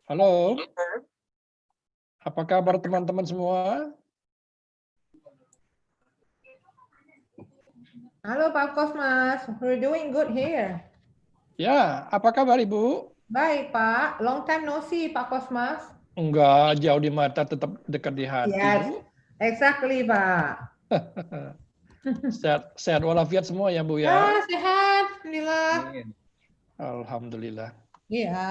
Halo, apa kabar teman-teman semua? Halo Pak Kosmas, we're doing good here. Ya, apa kabar Ibu? Baik Pak, long time no see Pak Kosmas. Enggak, jauh di mata tetap dekat di hati, Yes, Bu. exactly Pak. Sehat walafiat semua ya, Bu ya? Sehat, alhamdulillah. Alhamdulillah. Iya.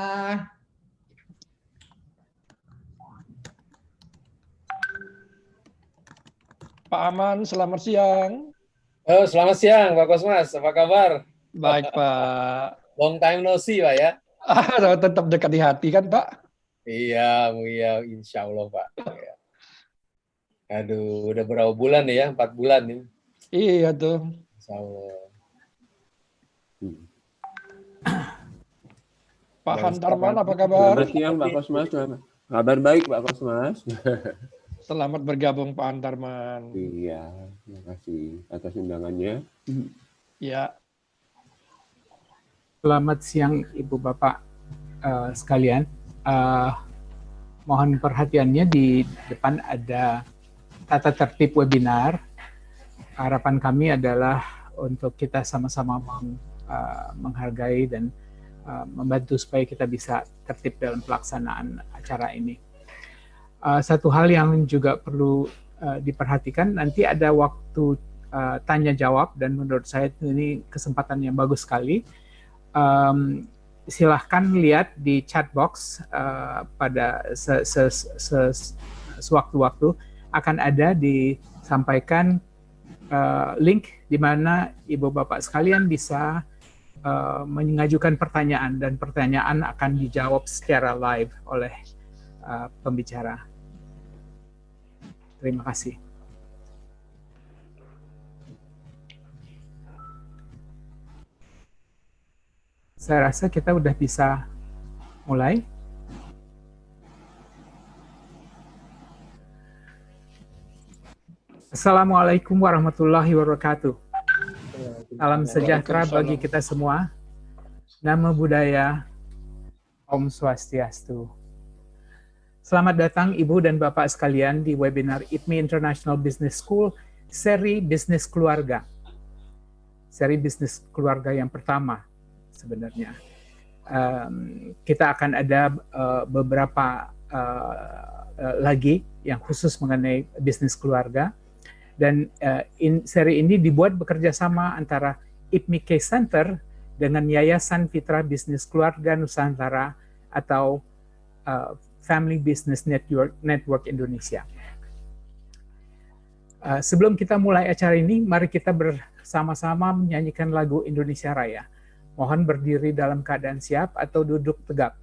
Pak Aman, selamat siang. Oh, selamat siang, Pak Kosmas. Apa kabar? Baik, Pak. Long time no see, Pak ya? Tetap dekat di hati kan, Pak? Iya, insya Allah, Pak. Ya. Aduh, udah berapa bulan nih ya? 4 bulan nih. Iya tuh. Insya Allah. Pak Hantarman, apa kabar? Selamat siang, Pak Kosmas. Kabar baik, Pak Kosmas. Selamat bergabung, Pak Hantarman. Iya, terima kasih atas undangannya. Ya. Selamat siang Ibu Bapak sekalian. Mohon perhatiannya, di depan ada tata tertib webinar. Harapan kami adalah untuk kita sama-sama menghargai dan membantu supaya kita bisa tertib dalam pelaksanaan acara ini. Satu hal yang juga perlu diperhatikan, nanti ada waktu tanya jawab, dan menurut saya ini kesempatan yang bagus sekali. Silahkan lihat di chat box pada sewaktu-waktu akan ada disampaikan link di mana Ibu Bapak sekalian bisa mengajukan pertanyaan, dan pertanyaan akan dijawab secara live oleh pembicara. Terima kasih. Saya rasa kita udah bisa mulai. Assalamualaikum warahmatullahi wabarakatuh. Salam sejahtera bagi kita semua. Namo Buddhaya, Om Swastiastu. Selamat datang Ibu dan Bapak sekalian di webinar IPMI International Business School, seri Bisnis Keluarga. Seri Bisnis Keluarga yang pertama sebenarnya. Kita akan ada beberapa lagi yang khusus mengenai bisnis keluarga. Dan seri ini dibuat bekerja sama antara IPMI Case Center dengan Yayasan Fitra Bisnis Keluarga Nusantara atau Family Business Network Indonesia. Sebelum kita mulai acara ini, mari kita bersama-sama menyanyikan lagu Indonesia Raya. Mohon berdiri dalam keadaan siap atau duduk tegap.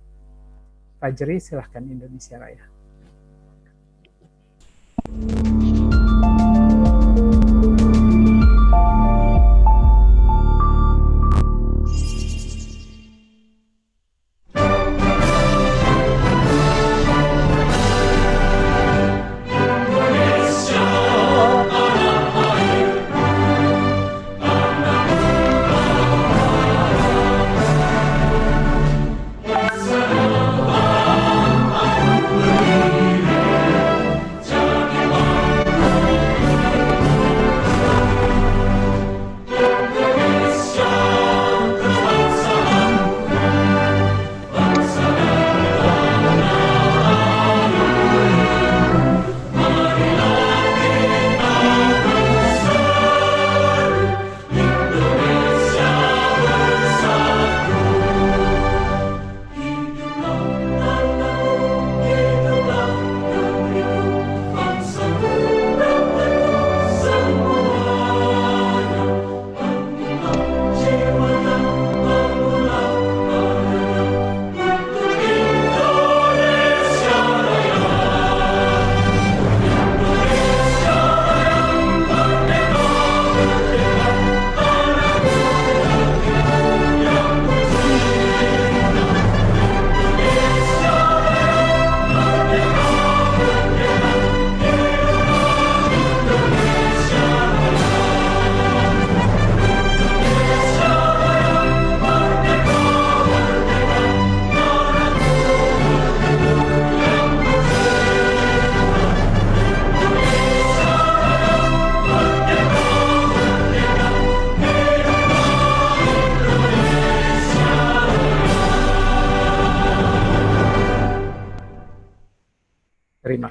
Fajri, silahkan Indonesia Raya. Indonesia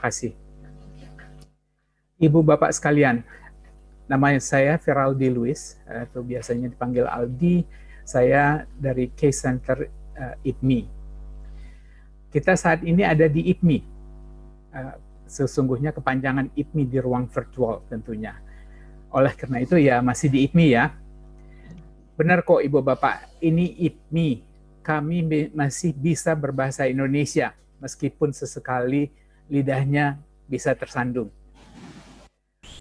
kasih. Ibu Bapak sekalian, nama saya Feraldi Luis, atau biasanya dipanggil Aldi. Saya dari Case Center IPMI. Kita saat ini ada di IPMI. Sesungguhnya kepanjangan IPMI di ruang virtual tentunya. Oleh karena itu ya masih di IPMI ya. Benar kok Ibu Bapak, ini IPMI. Kami masih bisa berbahasa Indonesia, meskipun sesekali lidahnya bisa tersandung.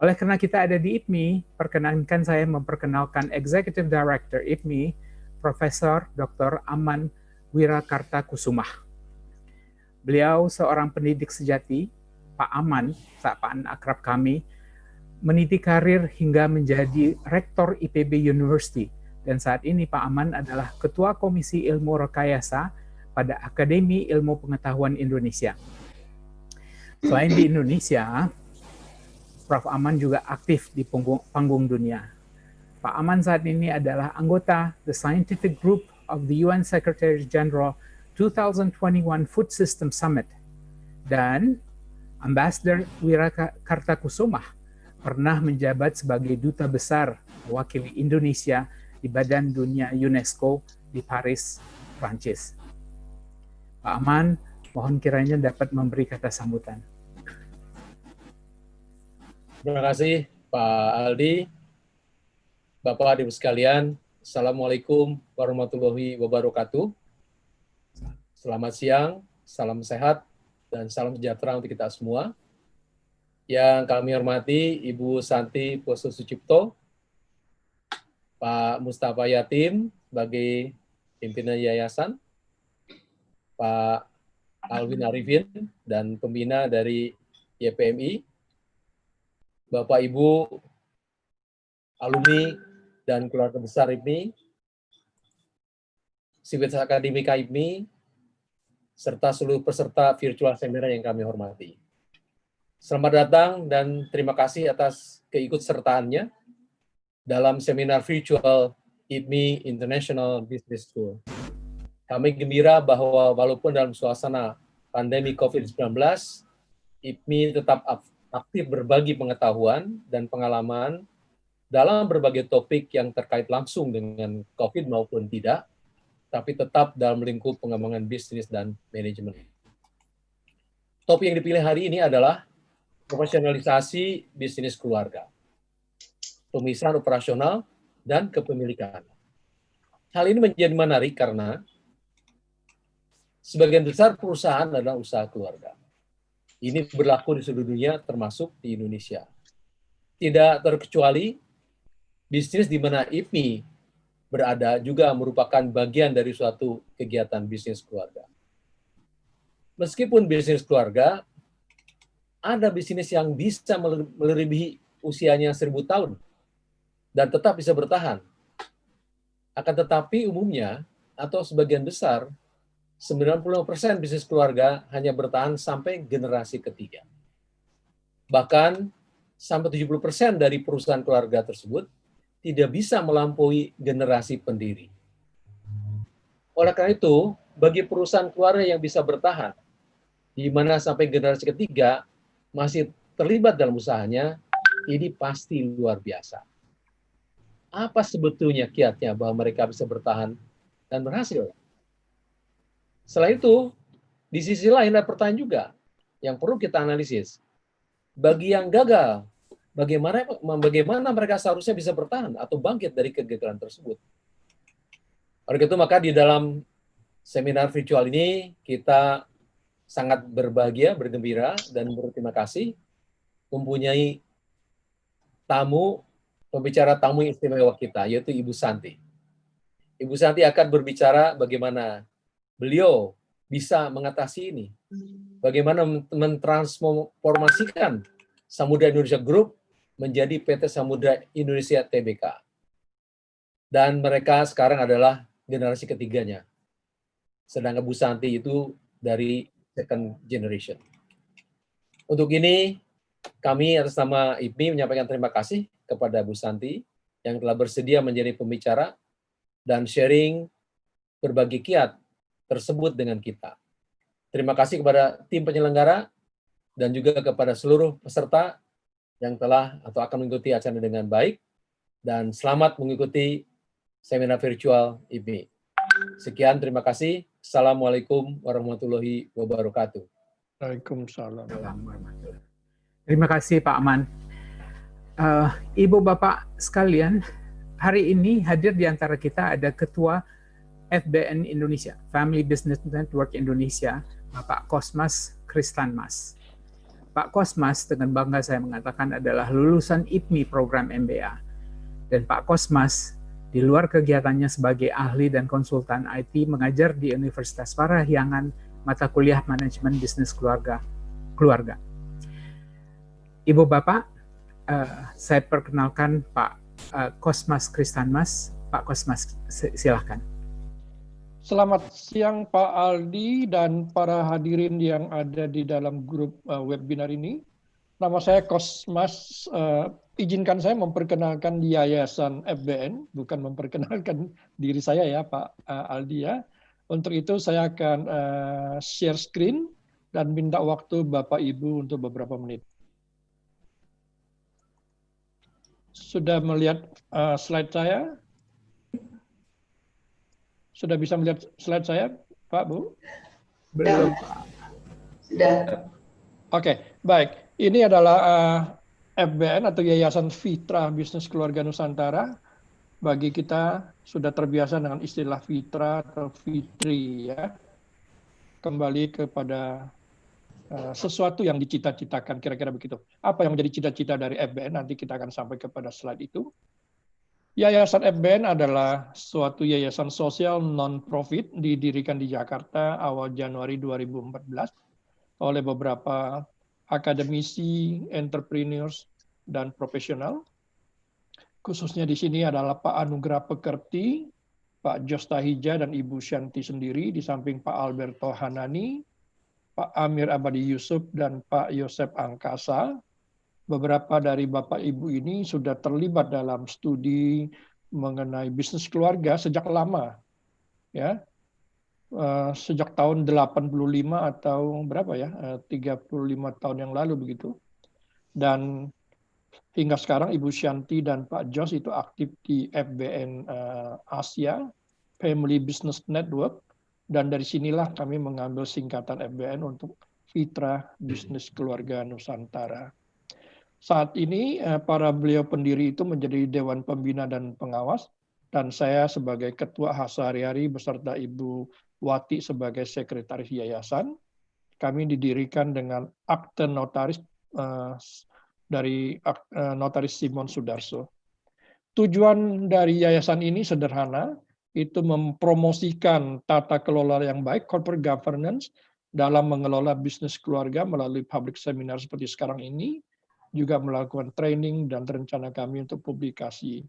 Oleh karena kita ada di IPMI, perkenankan saya memperkenalkan Executive Director IPMI, Profesor Dr. Aman Wirakartakusumah. Beliau seorang pendidik sejati. Pak Aman, sapaan akrab kami, meniti karir hingga menjadi Rektor IPB University. Dan saat ini Pak Aman adalah Ketua Komisi Ilmu Rekayasa pada Akademi Ilmu Pengetahuan Indonesia. Selain di Indonesia, Prof. Aman juga aktif di panggung dunia. Pak Aman saat ini adalah anggota The Scientific Group of the UN Secretary General 2021 Food System Summit. Dan Ambassador Wirakartakusumah pernah menjabat sebagai Duta Besar mewakili Indonesia di Badan Dunia UNESCO di Paris, Prancis. Pak Aman, mohon kiranya dapat memberi kata sambutan. Terima kasih Pak Aldi. Bapak Ibu sekalian, Assalamualaikum warahmatullahi wabarakatuh. Selamat siang, salam sehat, dan salam sejahtera untuk kita semua. Yang kami hormati Ibu Santi Poso Sucipto, Pak Mustafa Yatim sebagai pimpinan yayasan, Pak Alwin Arifin dan pembina dari YPMI, Bapak Ibu alumni dan keluarga besar IPMI, Sivitas Akademika IPMI, serta seluruh peserta virtual seminar yang kami hormati. Selamat datang dan terima kasih atas keikutsertaannya dalam seminar virtual IPMI International Business School. Kami gembira bahwa walaupun dalam suasana pandemi COVID-19, IPMI tetap aktif berbagi pengetahuan dan pengalaman dalam berbagai topik yang terkait langsung dengan COVID maupun tidak, tapi tetap dalam lingkup pengembangan bisnis dan manajemen. Topik yang dipilih hari ini adalah profesionalisasi bisnis keluarga, pemisahan operasional, dan kepemilikan. Hal ini menjadi menarik karena sebagian besar perusahaan adalah usaha keluarga. Ini berlaku di seluruh dunia, termasuk di Indonesia. Tidak terkecuali, bisnis di mana IPMI berada juga merupakan bagian dari suatu kegiatan bisnis keluarga. Meskipun bisnis keluarga, ada bisnis yang bisa melebihi usianya 1000 tahun dan tetap bisa bertahan. Akan tetapi umumnya atau sebagian besar 90% bisnis keluarga hanya bertahan sampai generasi ketiga. Bahkan sampai 70% dari perusahaan keluarga tersebut tidak bisa melampaui generasi pendiri. Oleh karena itu, bagi perusahaan keluarga yang bisa bertahan, di mana sampai generasi ketiga masih terlibat dalam usahanya, ini pasti luar biasa. Apa sebetulnya kiatnya bahwa mereka bisa bertahan dan berhasil? Setelah itu, di sisi lain ada pertanyaan juga yang perlu kita analisis. Bagi yang gagal, bagaimana mereka seharusnya bisa bertahan atau bangkit dari kegagalan tersebut. Oleh itu, maka di dalam seminar virtual ini kita sangat berbahagia, bergembira, dan berterima kasih mempunyai pembicara tamu istimewa kita, yaitu Ibu Santi. Ibu Santi akan berbicara bagaimana beliau bisa mengatasi ini, bagaimana mentransformasikan Samudra Indonesia Group menjadi PT Samudra Indonesia Tbk. Dan mereka sekarang adalah generasi ketiganya. Sedangkan Bu Santi itu dari second generation. Untuk ini, kami atas nama IPMI menyampaikan terima kasih kepada Bu Santi yang telah bersedia menjadi pembicara dan sharing berbagi kiat tersebut dengan kita. Terima kasih kepada tim penyelenggara dan juga kepada seluruh peserta yang telah atau akan mengikuti acara dengan baik, dan selamat mengikuti seminar virtual IPMI. Sekian, terima kasih. Assalamualaikum warahmatullahi wabarakatuh. Waalaikumsalam. Terima kasih Pak Aman. Ibu Bapak sekalian, hari ini hadir di antara kita ada Ketua FBN Indonesia, Family Business Network Indonesia, Bapak Kosmas Kristanmas. Pak Kosmas dengan bangga saya mengatakan adalah lulusan IPMI program MBA. Dan Pak Kosmas di luar kegiatannya sebagai ahli dan konsultan IT mengajar di Universitas Parahyangan mata kuliah Manajemen Bisnis Keluarga. Ibu Bapak, saya perkenalkan Pak Kosmas Kristanmas. Pak Kosmas, silahkan. Selamat siang Pak Aldi dan para hadirin yang ada di dalam grup webinar ini. Nama saya Kosmas. Izinkan saya memperkenalkan Yayasan FBN, bukan memperkenalkan diri saya ya Pak Aldi ya. Untuk itu saya akan share screen dan minta waktu Bapak Ibu untuk beberapa menit. Sudah melihat slide saya? Sudah bisa melihat slide saya, Pak, Bu? Belum. Sudah. Oke, baik. Ini adalah FBN atau Yayasan Fitra Bisnis Keluarga Nusantara. Bagi kita sudah terbiasa dengan istilah Fitra atau Fitri ya. Kembali kepada sesuatu yang dicita-citakan, kira-kira begitu. Apa yang menjadi cita-cita dari FBN? Nanti kita akan sampai kepada slide itu. Yayasan FBN adalah suatu yayasan sosial non-profit didirikan di Jakarta awal Januari 2014 oleh beberapa akademisi, entrepreneurs, dan profesional. Khususnya di sini adalah Pak Anugrah Pekerti, Pak Jos Tahija, dan Ibu Shanti sendiri, di samping Pak Alberto Hanani, Pak Amir Abadi Yusuf, dan Pak Yosep Angkasa. Beberapa dari Bapak Ibu ini sudah terlibat dalam studi mengenai bisnis keluarga sejak lama, ya. Sejak tahun 85 atau berapa ya, 35 tahun yang lalu begitu. Dan hingga sekarang Ibu Shanti dan Pak Jos itu aktif di FBN Asia, Family Business Network, dan dari sinilah kami mengambil singkatan FBN untuk Fitra Bisnis Keluarga Nusantara. Saat ini para beliau pendiri itu menjadi Dewan Pembina dan Pengawas, dan saya sebagai Ketua sehari-hari beserta Ibu Wati sebagai Sekretaris Yayasan. Kami didirikan dengan akte notaris dari Notaris Simon Sudarso. Tujuan dari yayasan ini sederhana, itu mempromosikan tata kelola yang baik, corporate governance, dalam mengelola bisnis keluarga melalui public seminar seperti sekarang ini, juga melakukan training dan rencana kami untuk publikasi.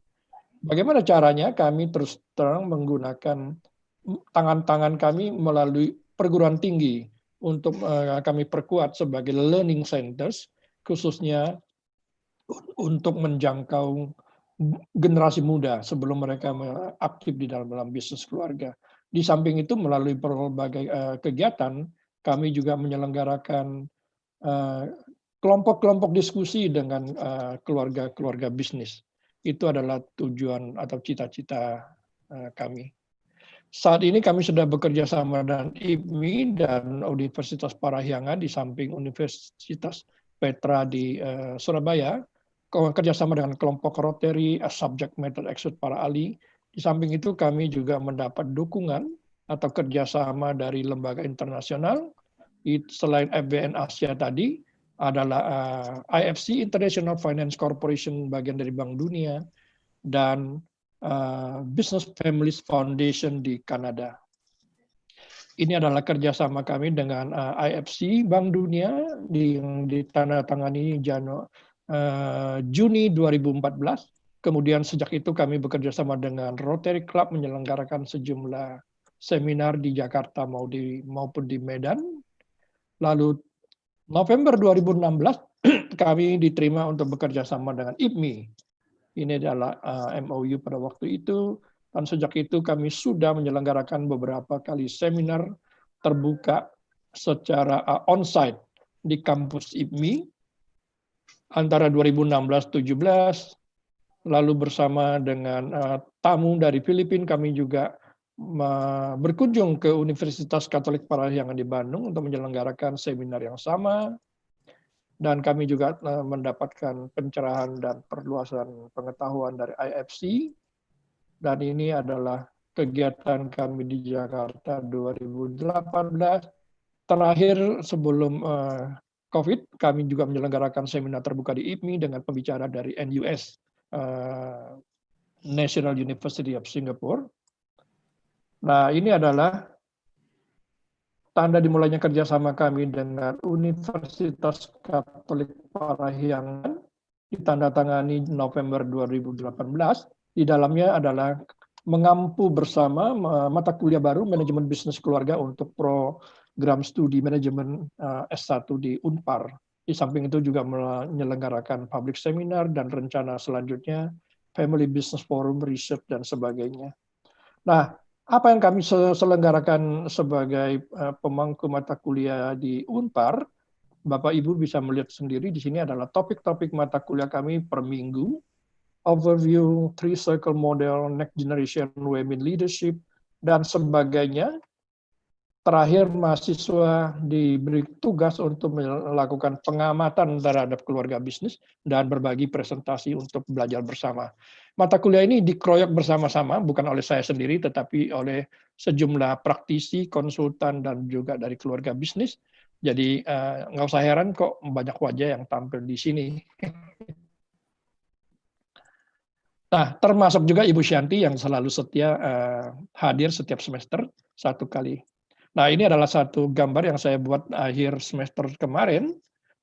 Bagaimana caranya? Kami terus terang menggunakan tangan-tangan kami melalui perguruan tinggi untuk kami perkuat sebagai learning centers, khususnya untuk menjangkau generasi muda sebelum mereka aktif di dalam bisnis keluarga. Di samping itu melalui berbagai kegiatan, kami juga menyelenggarakan kelompok-kelompok diskusi dengan keluarga-keluarga bisnis. Itu adalah tujuan atau cita-cita kami. Saat ini kami sudah bekerja sama dengan IPMI dan Universitas Parahyangan di samping Universitas Petra di Surabaya, kerjasama dengan kelompok Rotary, Subject Matter Expert para ahli. Di samping itu kami juga mendapat dukungan atau kerjasama dari lembaga internasional. Selain FBN Asia tadi, adalah IFC, International Finance Corporation, bagian dari Bank Dunia, dan Business Families Foundation di Kanada. Ini adalah kerjasama kami dengan IFC, Bank Dunia, yang ditandatangani Juni 2014. Kemudian sejak itu kami bekerja sama dengan Rotary Club menyelenggarakan sejumlah seminar di Jakarta maupun di Medan. Lalu November 2016 kami diterima untuk bekerja sama dengan IPMI. Ini adalah MOU pada waktu itu, dan sejak itu kami sudah menyelenggarakan beberapa kali seminar terbuka secara on-site di kampus IPMI antara 2016-17, lalu bersama dengan tamu dari Filipina kami juga berkunjung ke Universitas Katolik Parahyangan di Bandung untuk menyelenggarakan seminar yang sama, dan kami juga mendapatkan pencerahan dan perluasan pengetahuan dari IFC, dan ini adalah kegiatan kami di Jakarta 2018. Terakhir sebelum COVID, kami juga menyelenggarakan seminar terbuka di IPMI dengan pembicara dari NUS, National University of Singapore. Nah, ini adalah tanda dimulainya kerjasama kami dengan Universitas Katolik Parahyangan, ditandatangani November 2018. Di dalamnya adalah mengampu bersama mata kuliah baru manajemen bisnis keluarga untuk program studi manajemen S1 di Unpar. Di samping itu juga menyelenggarakan public seminar dan rencana selanjutnya Family Business Forum, Research, dan sebagainya. Nah, apa yang kami selenggarakan sebagai pemangku mata kuliah di Unpar, Bapak Ibu bisa melihat sendiri di sini adalah topik-topik mata kuliah kami per minggu, overview, 3 circle model, next generation women leadership, dan sebagainya. Terakhir, mahasiswa diberi tugas untuk melakukan pengamatan terhadap keluarga bisnis dan berbagi presentasi untuk belajar bersama. Mata kuliah ini dikeroyok bersama-sama, bukan oleh saya sendiri, tetapi oleh sejumlah praktisi, konsultan, dan juga dari keluarga bisnis. Jadi nggak usah heran kok banyak wajah yang tampil di sini. Nah, termasuk juga Ibu Shanti yang selalu setia hadir setiap semester 1 kali. Nah, ini adalah satu gambar yang saya buat akhir semester kemarin,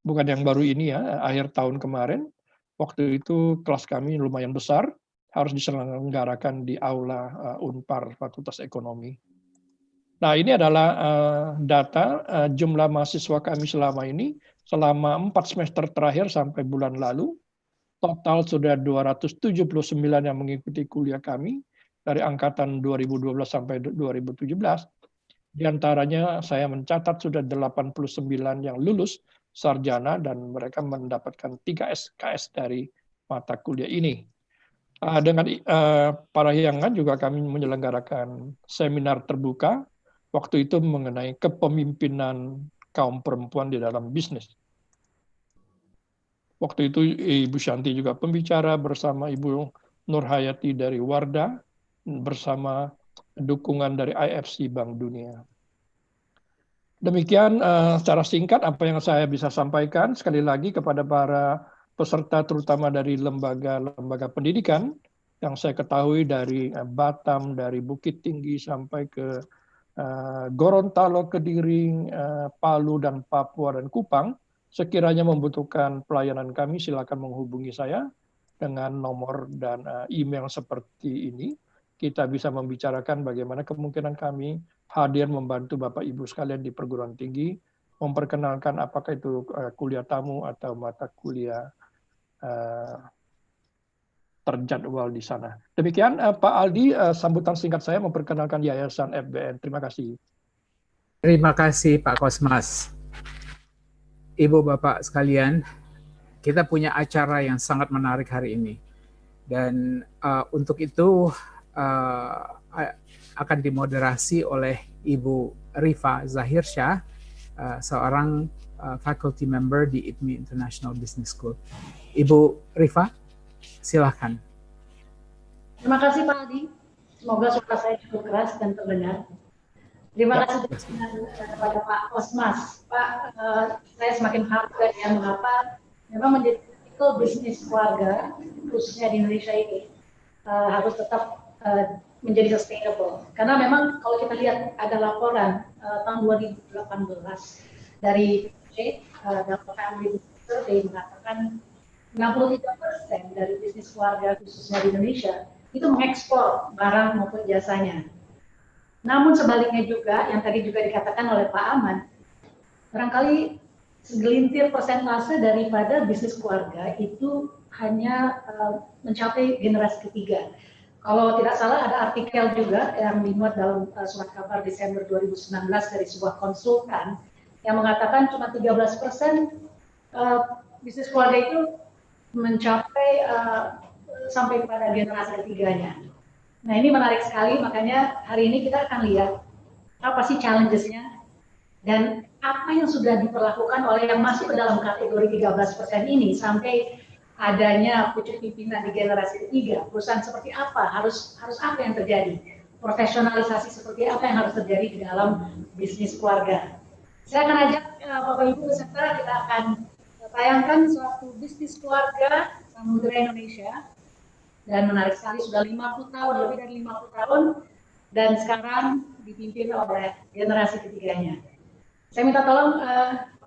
bukan yang baru ini ya, akhir tahun kemarin. Waktu itu kelas kami lumayan besar, harus diselenggarakan di aula Unpar, Fakultas Ekonomi. Nah, ini adalah data jumlah mahasiswa kami selama ini, selama 4 semester terakhir sampai bulan lalu. Total sudah 279 yang mengikuti kuliah kami, dari angkatan 2012 sampai 2017. Di antaranya saya mencatat sudah 89 yang lulus sarjana dan mereka mendapatkan 3 SKS dari mata kuliah ini. Dengan Parahyangan juga kami menyelenggarakan seminar terbuka, waktu itu mengenai kepemimpinan kaum perempuan di dalam bisnis. Waktu itu Ibu Shanti juga pembicara bersama Ibu Nurhayati dari Wardah, bersama dukungan dari IFC Bank Dunia. Demikian secara singkat apa yang saya bisa sampaikan. Sekali lagi kepada para peserta terutama dari lembaga-lembaga pendidikan yang saya ketahui dari Batam, dari Bukit Tinggi sampai ke Gorontalo, Kediri, Palu, dan Papua, dan Kupang, sekiranya membutuhkan pelayanan kami silakan menghubungi saya dengan nomor dan email seperti ini. Kita bisa membicarakan bagaimana kemungkinan kami hadir membantu Bapak Ibu sekalian di perguruan tinggi, memperkenalkan apakah itu kuliah tamu atau mata kuliah terjadwal di sana. Demikian Pak Aldi, sambutan singkat saya memperkenalkan Yayasan FBN. Terima kasih. Terima kasih Pak Kosmas. Ibu Bapak sekalian, kita punya acara yang sangat menarik hari ini. Dan untuk itu akan dimoderasi oleh Ibu Rifa Zahirsyah, seorang faculty member di IPMI International Business School. Ibu Rifa, silakan. Terima kasih Pak Aldi. Semoga suara saya cukup keras dan terdengar. Terima kasih kepada Pak Kosmas. Pak, saya semakin paham ya mengapa memang menjadi bisnis keluarga, khususnya di Indonesia ini, harus tetap menjadi sustainable. Karena memang kalau kita lihat ada laporan tahun 2018 dari dalam Family Survey mengatakan 63% dari bisnis keluarga khususnya di Indonesia itu mengekspor barang maupun jasanya. Namun sebaliknya juga yang tadi juga dikatakan oleh Pak Aman, barangkali segelintir persentase daripada bisnis keluarga itu hanya mencapai generasi ketiga. Kalau tidak salah ada artikel juga yang dimuat dalam surat kabar Desember 2019 dari sebuah konsultan yang mengatakan cuma 13% bisnis keluarga itu mencapai sampai kepada generasi ketiganya. Nah ini menarik sekali, makanya hari ini kita akan lihat apa sih challenges-nya dan apa yang sudah diperlakukan oleh yang masuk ke dalam kategori 13% ini sampai adanya pucuk pimpinan di generasi ketiga. Perusahaan seperti apa, harus apa yang terjadi, profesionalisasi seperti apa yang harus terjadi di dalam bisnis keluarga. Saya akan ajak Bapak Ibu beserta, kita akan tayangkan suatu bisnis keluarga Samudra Indonesia. Dan menarik sekali, sudah 50 tahun, lebih dari 50 tahun, dan sekarang dipimpin oleh generasi ketiganya. Saya minta tolong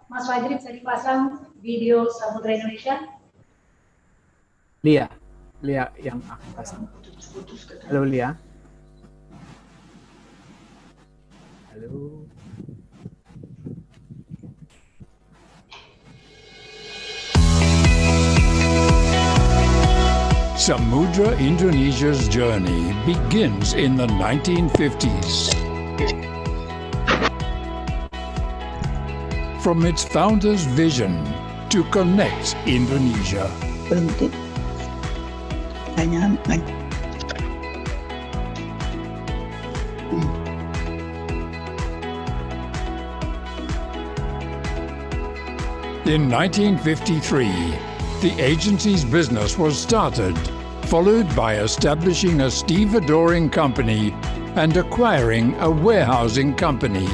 Mas Fajri bisa dipasang video Samudra Indonesia. Lia yang akan pasang. Halo Lia. Halo. Samudra Indonesia's journey begins in the 1950s. From its founder's vision to connect Indonesia. Berhenti. Tanya lagi. In 1953, the agency's business was started, followed by establishing a stevedoring company and acquiring a warehousing company.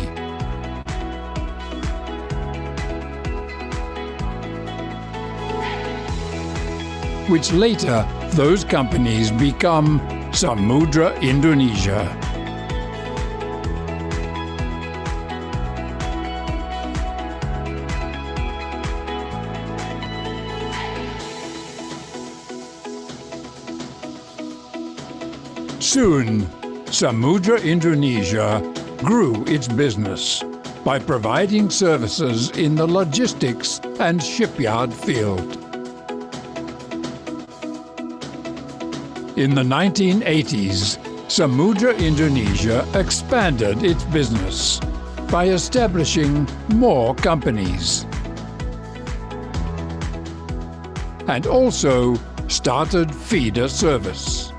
Which later, those companies become Samudra Indonesia. Soon, Samudra Indonesia grew its business by providing services in the logistics and shipyard field. In the 1980s, Samudra Indonesia expanded its business by establishing more companies and also started feeder service.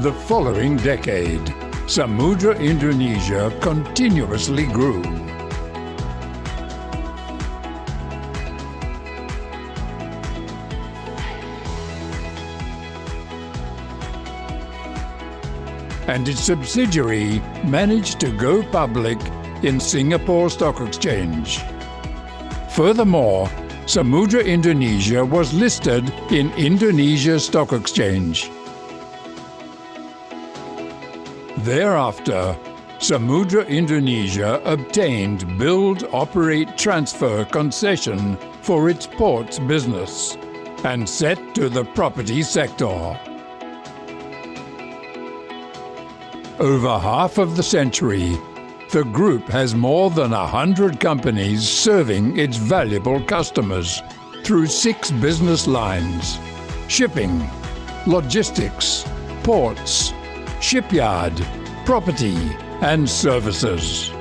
The following decade, Samudra Indonesia continuously grew. And its subsidiary managed to go public in Singapore Stock Exchange. Furthermore, Samudra Indonesia was listed in Indonesia Stock Exchange. Thereafter, Samudra Indonesia obtained build, operate, transfer concession for its ports business and set to the property sector. Over half of the century, the group has more than 100 companies serving its valuable customers through 6 business lines: shipping, logistics, ports, shipyard, property, and services.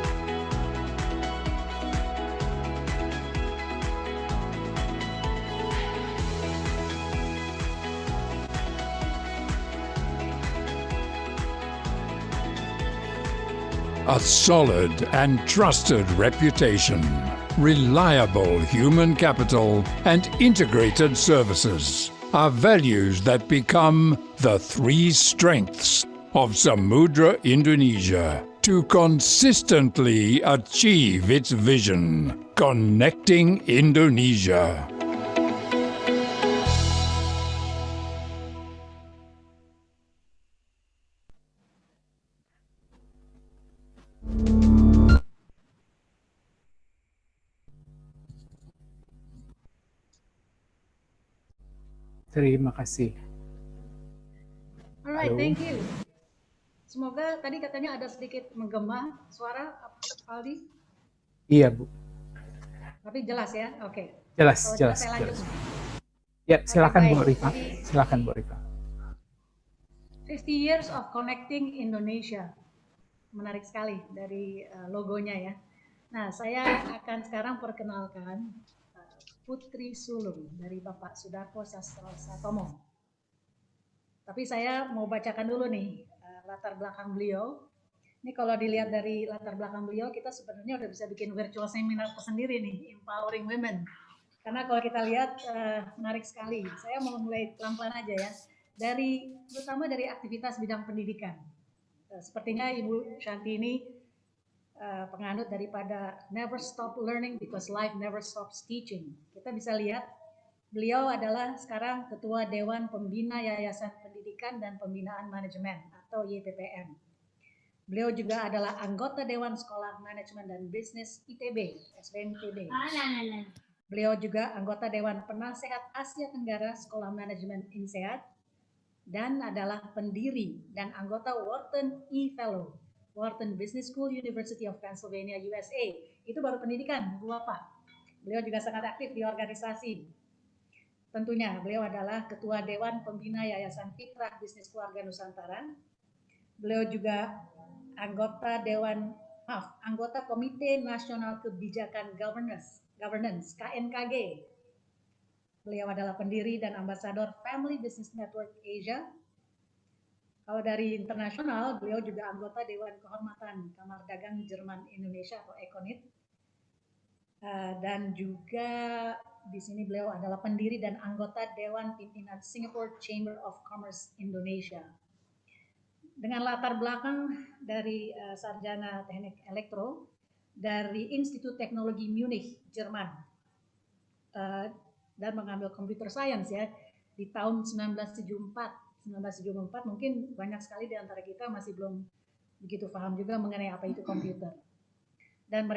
A solid and trusted reputation, reliable human capital, and integrated services are values that become the 3 strengths of Samudra Indonesia to consistently achieve its vision, connecting Indonesia. Terima kasih. Alright, Halo. thank you. Semoga tadi katanya ada sedikit menggema suara Aldi, Iya Bu, tapi jelas ya. Oke. jelas, Kalau jelas, saya lanjut. jelas. Ya, silakan baik. Bu Rifa. Jadi- Silakan Bu Rifa. 50 years of connecting Indonesia. Menarik sekali dari logonya ya. Nah, saya akan sekarang perkenalkan Putri Sulung dari Bapak Sudarko Sastrotomo. Tapi saya mau bacakan dulu nih latar belakang beliau. Ini kalau dilihat dari latar belakang beliau, kita sebenarnya udah bisa bikin virtual seminar tersendiri nih, Empowering Women. Karena kalau kita lihat menarik sekali. Saya mau mulai pelan-pelan aja ya. Terutama dari aktivitas bidang pendidikan. Sepertinya Ibu Shanti ini penganut daripada never stop learning because life never stops teaching. Kita bisa lihat beliau adalah sekarang Ketua Dewan Pembina Yayasan Pendidikan dan Pembinaan Manajemen atau YPPM. Beliau juga adalah anggota Dewan Sekolah Manajemen dan Bisnis ITB, SBMITB. Beliau juga anggota Dewan Penasehat Asia Tenggara Sekolah Manajemen INSEAD dan adalah pendiri dan anggota Wharton E-Fellow, Wharton Business School, University of Pennsylvania, USA. Itu baru pendidikan, Bu Bapak. Beliau juga sangat aktif di organisasi. Tentunya beliau adalah Ketua Dewan Pembina Yayasan Fitrah Bisnis Keluarga Nusantara. Beliau juga anggota Komite Nasional Kebijakan Governance KNKG. Beliau adalah pendiri dan ambasador Family Business Network Asia. Kalau dari internasional, beliau juga anggota Dewan Kehormatan Kamar Dagang Jerman Indonesia atau ECONIT. Dan juga di sini beliau adalah pendiri dan anggota Dewan Pimpinan Singapore Chamber of Commerce Indonesia. Dengan latar belakang dari sarjana teknik elektro dari Institut Teknologi Munich, Jerman, dan mengambil computer science ya di tahun 1974 mungkin banyak sekali di antara kita masih belum begitu paham juga mengenai apa itu komputer. Dan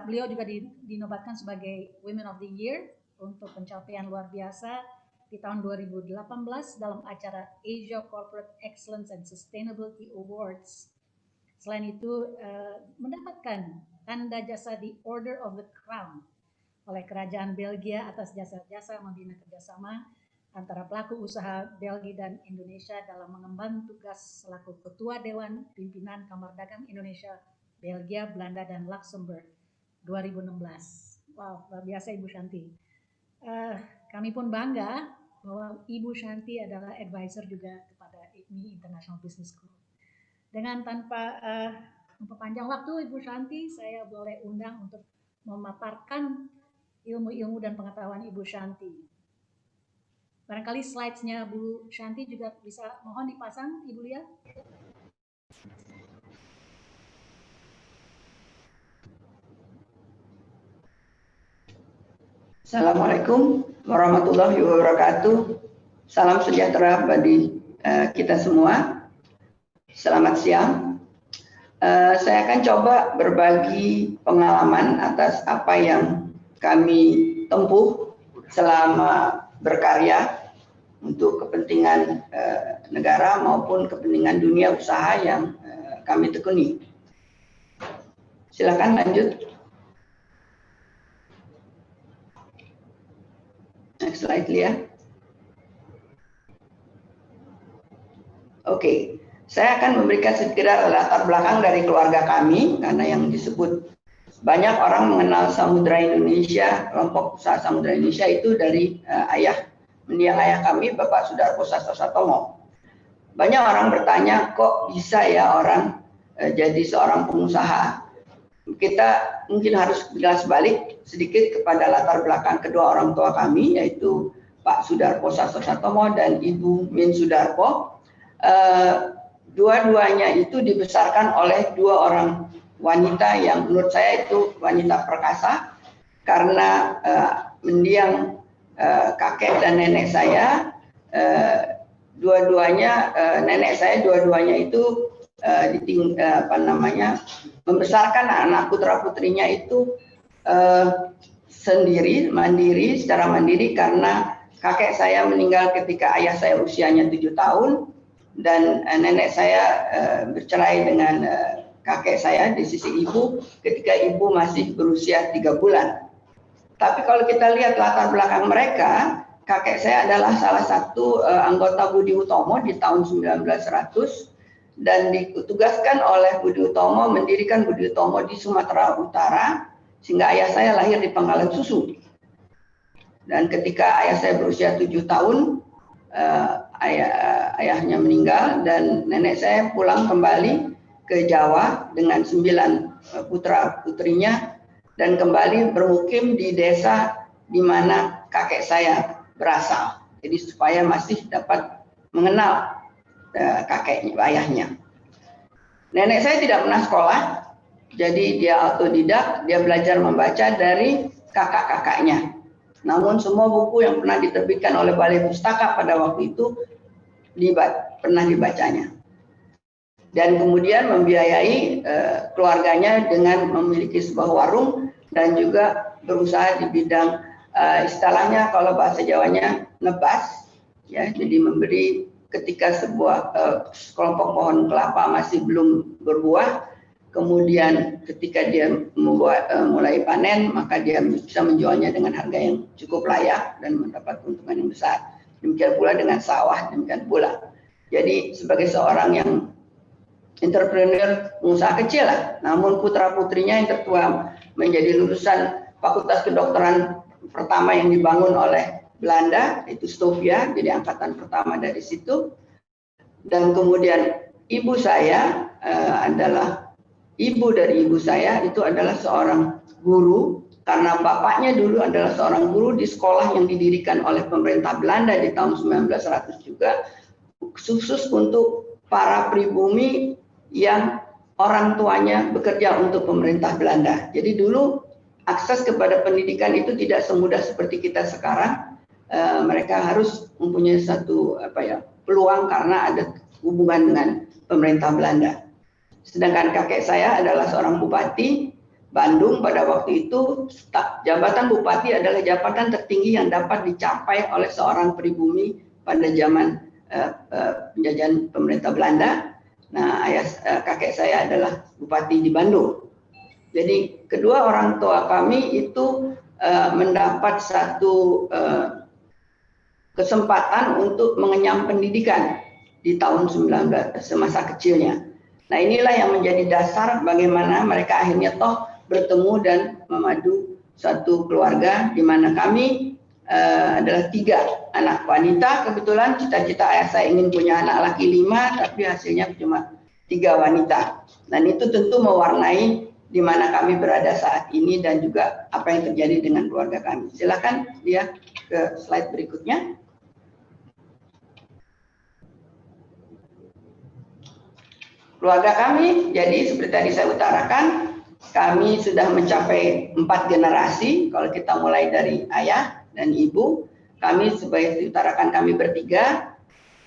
beliau juga dinobatkan sebagai Women of the Year untuk pencapaian luar biasa di tahun 2018 dalam acara Asia Corporate Excellence and Sustainability Awards. Selain itu mendapatkan tanda jasa di Order of the Crown oleh Kerajaan Belgia atas jasa-jasa membina kerjasama antara pelaku usaha Belgia dan Indonesia dalam mengemban tugas selaku Ketua Dewan Pimpinan Kamar Dagang Indonesia, Belgia, Belanda, dan Luxembourg 2016. Wow, luar biasa Ibu Shanti. Kami pun bangga bahwa Ibu Shanti adalah advisor juga kepada IPMI International Business School. Dengan tanpa memperpanjang waktu Ibu Shanti, saya boleh undang untuk memaparkan ilmu-ilmu dan pengetahuan Ibu Shanti. Barangkali slides-nya Bu Shanti juga bisa mohon dipasang, Ibu Lia. Assalamualaikum warahmatullahi wabarakatuh. Salam sejahtera bagi kita semua. Selamat siang. Saya akan coba berbagi pengalaman atas apa yang kami tempuh selama berkarya untuk kepentingan negara maupun kepentingan dunia usaha yang kami tekuni. Silakan lanjut. Next slide, Lia. Oke, saya akan memberikan sedikit latar belakang dari keluarga kami karena yang disebut banyak orang mengenal Samudra Indonesia, kelompok usaha Samudra Indonesia itu dari mendiang ayah kami, Bapak Sudarko Sastrotomo. Banyak orang bertanya, kok bisa ya orang jadi seorang pengusaha? Kita mungkin harus jelas balik sedikit kepada latar belakang kedua orang tua kami, yaitu Pak Sudarko Sastrotomo dan Ibu Min Sudarko. Dua-duanya itu dibesarkan oleh dua orang wanita yang menurut saya itu wanita perkasa karena mendiang kakek dan nenek saya, dua-duanya nenek saya dua-duanya itu membesarkan anak putra putrinya itu mandiri secara mandiri karena kakek saya meninggal ketika ayah saya usianya 7 tahun dan nenek saya bercerai dengan kakek saya di sisi ibu ketika ibu masih berusia 3 bulan. Tapi kalau kita lihat latar belakang mereka, kakek saya adalah salah satu anggota Budi Utomo di tahun 1900 dan ditugaskan oleh Budi Utomo mendirikan Budi Utomo di Sumatera Utara sehingga ayah saya lahir di Pangkalan Susu. Dan ketika ayah saya berusia 7 tahun, ayahnya meninggal dan nenek saya pulang kembali ke Jawa dengan 9 putra-putrinya dan kembali bermukim di desa di mana kakek saya berasal. Jadi supaya masih dapat mengenal kakeknya, ayahnya. Nenek saya tidak pernah sekolah, jadi dia autodidak, dia belajar membaca dari kakak-kakaknya. Namun semua buku yang pernah diterbitkan oleh Balai Pustaka pada waktu itu pernah dibacanya. Dan kemudian membiayai keluarganya dengan memiliki sebuah warung dan juga berusaha di bidang istilahnya kalau bahasa Jawanya nebas, ya, jadi memberi ketika sebuah kelompok pohon kelapa masih belum berbuah, kemudian ketika dia mulai panen, maka dia bisa menjualnya dengan harga yang cukup layak dan mendapat keuntungan yang besar. Demikian pula dengan sawah, demikian pula. Jadi sebagai seorang yang entrepreneur, pengusaha kecil lah, namun putra-putrinya yang tertua menjadi lulusan Fakultas Kedokteran pertama yang dibangun oleh Belanda, itu Stovia, jadi angkatan pertama dari situ. Dan kemudian ibu saya adalah ibu dari ibu saya itu adalah seorang guru karena bapaknya dulu adalah seorang guru di sekolah yang didirikan oleh pemerintah Belanda di tahun 1900 juga khusus untuk para pribumi yang orang tuanya bekerja untuk pemerintah Belanda. Jadi dulu akses kepada pendidikan itu tidak semudah seperti kita sekarang. Mereka harus mempunyai satu peluang karena ada hubungan dengan pemerintah Belanda. Sedangkan kakek saya adalah seorang bupati Bandung pada waktu itu. Jabatan bupati adalah jabatan tertinggi yang dapat dicapai oleh seorang pribumi pada zaman penjajahan pemerintah Belanda. Nah, kakek saya adalah bupati di Bandung. Jadi kedua orang tua kami itu mendapat satu kesempatan untuk mengenyam pendidikan di tahun 19 semasa kecilnya. Nah, inilah yang menjadi dasar bagaimana mereka akhirnya toh bertemu dan memadu satu keluarga di mana kami adalah 3 anak wanita. Kebetulan cita-cita ayah saya ingin punya anak laki 5, tapi hasilnya cuma 3 wanita. Dan itu tentu mewarnai di mana kami berada saat ini dan juga apa yang terjadi dengan keluarga kami. Silakan dia ke slide berikutnya. Keluarga kami, jadi seperti tadi saya utarakan, kami sudah mencapai 4 generasi. Kalau kita mulai dari ayah dan ibu, kami sebagai diutarakan kami bertiga.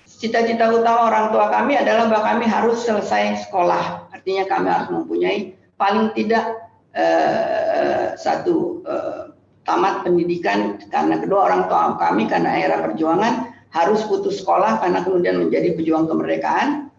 Cita-cita utama orang tua kami adalah bahwa kami harus selesai sekolah. Artinya kami harus mempunyai paling tidak satu tamat pendidikan, karena kedua orang tua kami karena era perjuangan harus putus sekolah karena kemudian menjadi pejuang kemerdekaan.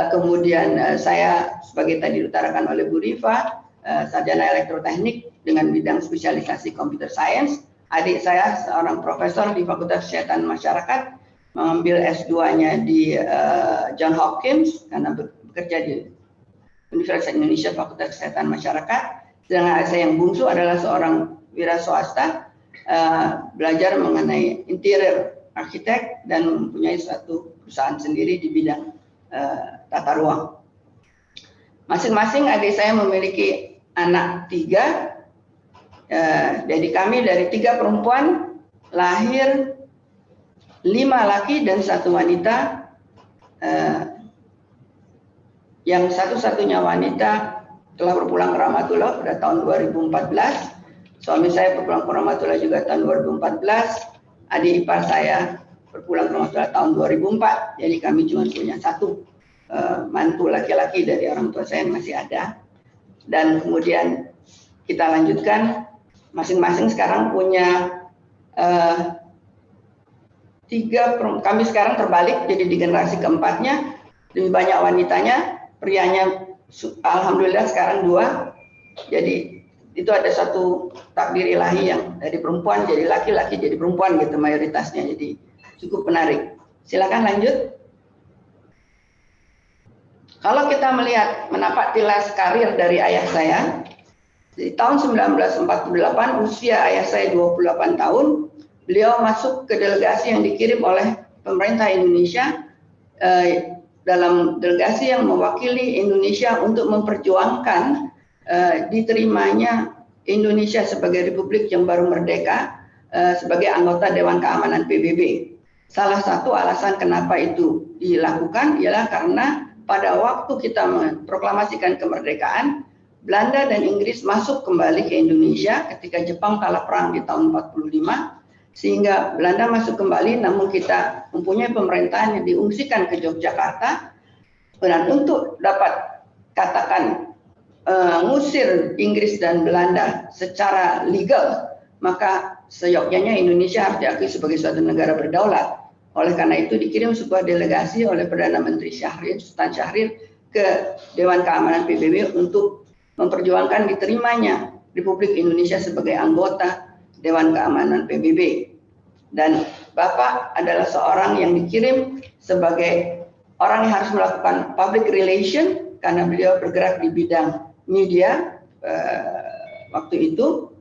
Kemudian saya sebagai tadi diutarakan oleh Bu Rifa, sarjana elektroteknik dengan bidang spesialisasi computer science. Adik saya seorang profesor di Fakultas Kesehatan Masyarakat, mengambil S2-nya di John Hopkins karena bekerja di Universitas Indonesia Fakultas Kesehatan Masyarakat. Sedangkan saya yang bungsu adalah seorang wira swasta, belajar mengenai interior arsitek dan mempunyai suatu perusahaan sendiri di bidang tata ruang. Masing-masing adik saya memiliki anak 3. Jadi kami dari 3 perempuan lahir 5 laki dan 1 wanita. Yang satu-satunya wanita telah berpulang ke Rahmatullah pada tahun 2014. Suami saya berpulang ke Rahmatullah juga tahun 2014. Adik ipar saya berpulang ke Rahmatullah tahun 2004. Jadi kami cuma punya 1 mantu laki-laki dari orang tua saya yang masih ada. Dan kemudian kita lanjutkan, masing-masing sekarang punya 3, kami sekarang terbalik, jadi di generasi keempatnya lebih banyak wanitanya, prianya alhamdulillah sekarang 2. Jadi itu ada satu takdir ilahi yang dari perempuan jadi laki, laki jadi perempuan gitu mayoritasnya, jadi cukup menarik. Silakan lanjut. Kalau kita melihat menapak tilas karir dari ayah saya, di tahun 1948 usia ayah saya 28 tahun, beliau masuk ke delegasi yang dikirim oleh pemerintah Indonesia, dalam delegasi yang mewakili Indonesia untuk memperjuangkan diterimanya Indonesia sebagai republik yang baru merdeka sebagai anggota Dewan Keamanan PBB. Salah satu alasan kenapa itu dilakukan ialah karena pada waktu kita memproklamasikan kemerdekaan, Belanda dan Inggris masuk kembali ke Indonesia ketika Jepang kalah perang di tahun 45, sehingga Belanda masuk kembali, namun kita mempunyai pemerintahan yang diungsikan ke Yogyakarta. Dan untuk dapat katakan ngusir Inggris dan Belanda secara legal, maka seyogyanya Indonesia harus diakui sebagai suatu negara berdaulat. Oleh karena itu dikirim sebuah delegasi oleh Perdana Menteri Sultan Syahrir ke Dewan Keamanan PBB untuk memperjuangkan diterimanya Republik Indonesia sebagai anggota Dewan Keamanan PBB. Dan Bapak adalah seorang yang dikirim sebagai orang yang harus melakukan public relation karena beliau bergerak di bidang media waktu itu.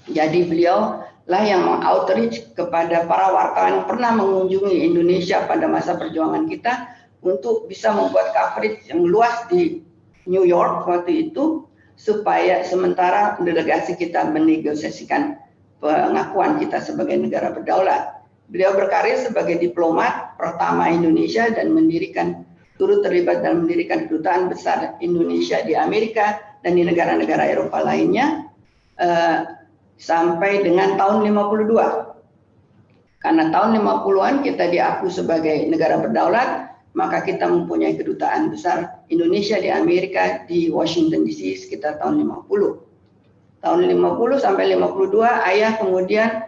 Jadi beliau lah yang meng-outreach kepada para wartawan yang pernah mengunjungi Indonesia pada masa perjuangan kita untuk bisa membuat coverage yang luas di New York waktu itu, supaya sementara delegasi kita menegosiasikan pengakuan kita sebagai negara berdaulat. Beliau berkarir sebagai diplomat pertama Indonesia dan turut terlibat dalam mendirikan kedutaan besar Indonesia di Amerika dan di negara-negara Eropa lainnya sampai dengan tahun 52. Karena tahun 50-an kita diakui sebagai negara berdaulat, maka kita mempunyai kedutaan besar Indonesia di Amerika di Washington DC sekitar tahun 50. Tahun 50 sampai 52 ayah kemudian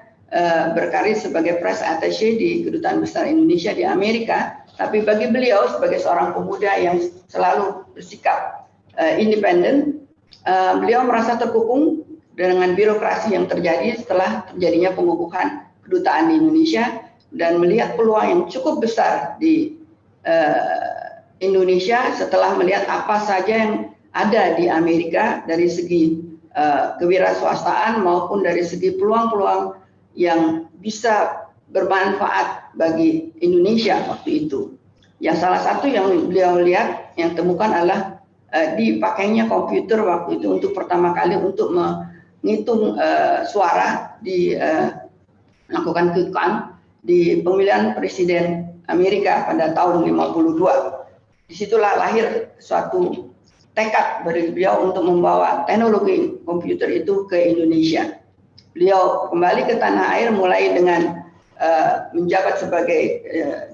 berkarir sebagai press attaché di kedutaan besar Indonesia di Amerika. Tapi bagi beliau sebagai seorang pemuda yang selalu bersikap independen, beliau merasa terkukung dengan birokrasi yang terjadi setelah terjadinya pengukuhan kedutaan di Indonesia dan melihat peluang yang cukup besar di Indonesia setelah melihat apa saja yang ada di Amerika dari segi kewirausahaan maupun dari segi peluang-peluang yang bisa bermanfaat bagi Indonesia waktu itu. Yang salah satu yang beliau lihat, yang temukan adalah dipakainya komputer waktu itu untuk pertama kali untuk menghitung suara di melakukan quick count di pemilihan presiden Amerika pada tahun 52. Disitulah lahir suatu tekad dari beliau untuk membawa teknologi komputer itu ke Indonesia. Beliau kembali ke tanah air mulai dengan menjabat sebagai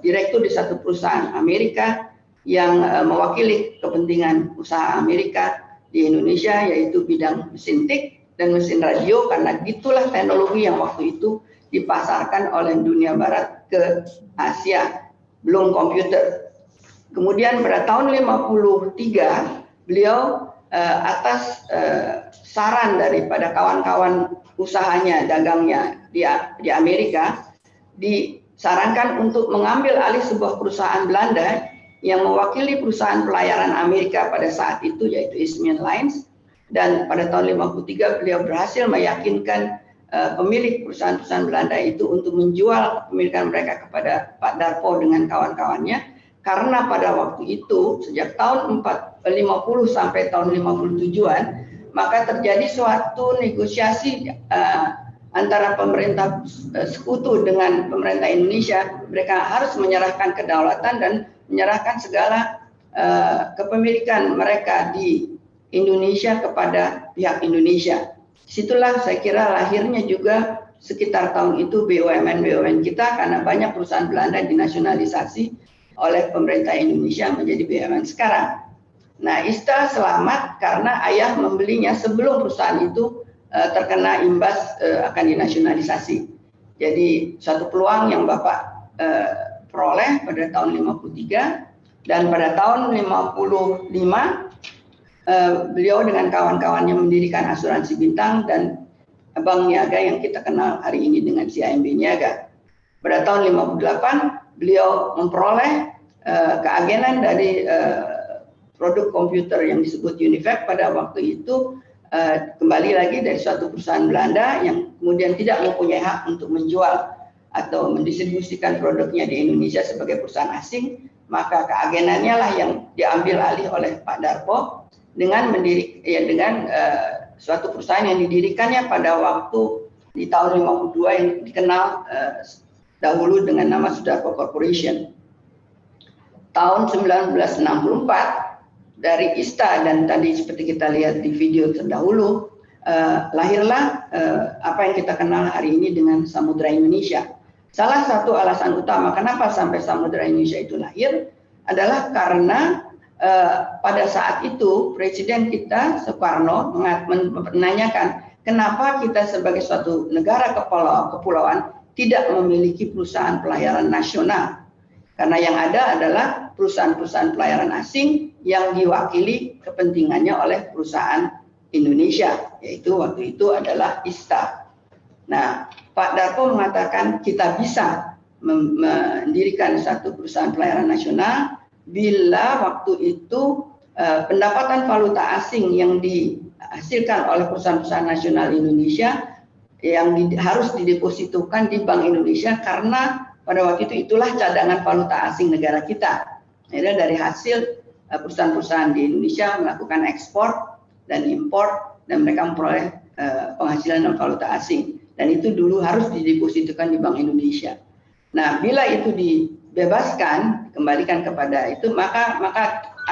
direktur di satu perusahaan Amerika yang mewakili kepentingan usaha Amerika di Indonesia, yaitu bidang mesin tik dan mesin radio, karena itulah teknologi yang waktu itu dipasarkan oleh dunia barat ke Asia, belum komputer. Kemudian pada tahun 53 beliau atas saran daripada kawan-kawan usahanya, dagangnya di Amerika, disarankan untuk mengambil alih sebuah perusahaan Belanda yang mewakili perusahaan pelayaran Amerika pada saat itu, yaitu Isthmian Lines. Dan pada tahun 53 beliau berhasil meyakinkan pemilik perusahaan-perusahaan Belanda itu untuk menjual kepemilikan mereka kepada Pak Darpo dengan kawan-kawannya, karena pada waktu itu sejak tahun 50 sampai tahun 57-an maka terjadi suatu negosiasi antara pemerintah sekutu dengan pemerintah Indonesia. Mereka harus menyerahkan kedaulatan dan menyerahkan segala kepemilikan mereka di Indonesia kepada pihak Indonesia. Situlah saya kira lahirnya juga sekitar tahun itu BUMN kita, karena banyak perusahaan Belanda dinasionalisasi oleh pemerintah Indonesia menjadi BUMN sekarang. Nah, Ista selamat karena ayah membelinya sebelum perusahaan itu terkena imbas akan dinasionalisasi. Jadi suatu peluang yang Bapak peroleh pada tahun 53, dan pada tahun 55 beliau dengan kawan-kawannya mendirikan asuransi bintang dan Bank Niaga yang kita kenal hari ini dengan CIMB Niaga. Pada tahun 58 beliau memperoleh keagenan dari produk komputer yang disebut Univac pada waktu itu, kembali lagi dari suatu perusahaan Belanda yang kemudian tidak mempunyai hak untuk menjual atau mendistribusikan produknya di Indonesia sebagai perusahaan asing, maka keagenannya lah yang diambil alih oleh Pak Darpo dengan suatu perusahaan yang didirikannya pada waktu di tahun 52 yang dikenal dahulu dengan nama Sudarko Corporation. Tahun 1964 dari ISTA dan tadi seperti kita lihat di video terdahulu, lahirlah apa yang kita kenal hari ini dengan Samudra Indonesia. Salah satu alasan utama kenapa sampai Samudra Indonesia itu lahir adalah karena pada saat itu Presiden kita Soekarno menanyakan kenapa kita sebagai suatu negara kepulauan tidak memiliki perusahaan pelayaran nasional. Karena yang ada adalah perusahaan-perusahaan pelayaran asing yang diwakili kepentingannya oleh perusahaan Indonesia, yaitu waktu itu adalah ISTA. Nah, Pak Darpo mengatakan kita bisa mendirikan satu perusahaan pelayaran nasional bila waktu itu pendapatan valuta asing yang dihasilkan oleh perusahaan-perusahaan nasional Indonesia yang harus didepositokan di Bank Indonesia karena pada waktu itu itulah cadangan valuta asing negara kita. Akhirnya dari hasil perusahaan-perusahaan di Indonesia melakukan ekspor dan impor dan mereka memperoleh penghasilan dalam valuta asing. Dan itu dulu harus didepositokan di Bank Indonesia. Nah, bila itu dibebaskan, kembalikan kepada itu, maka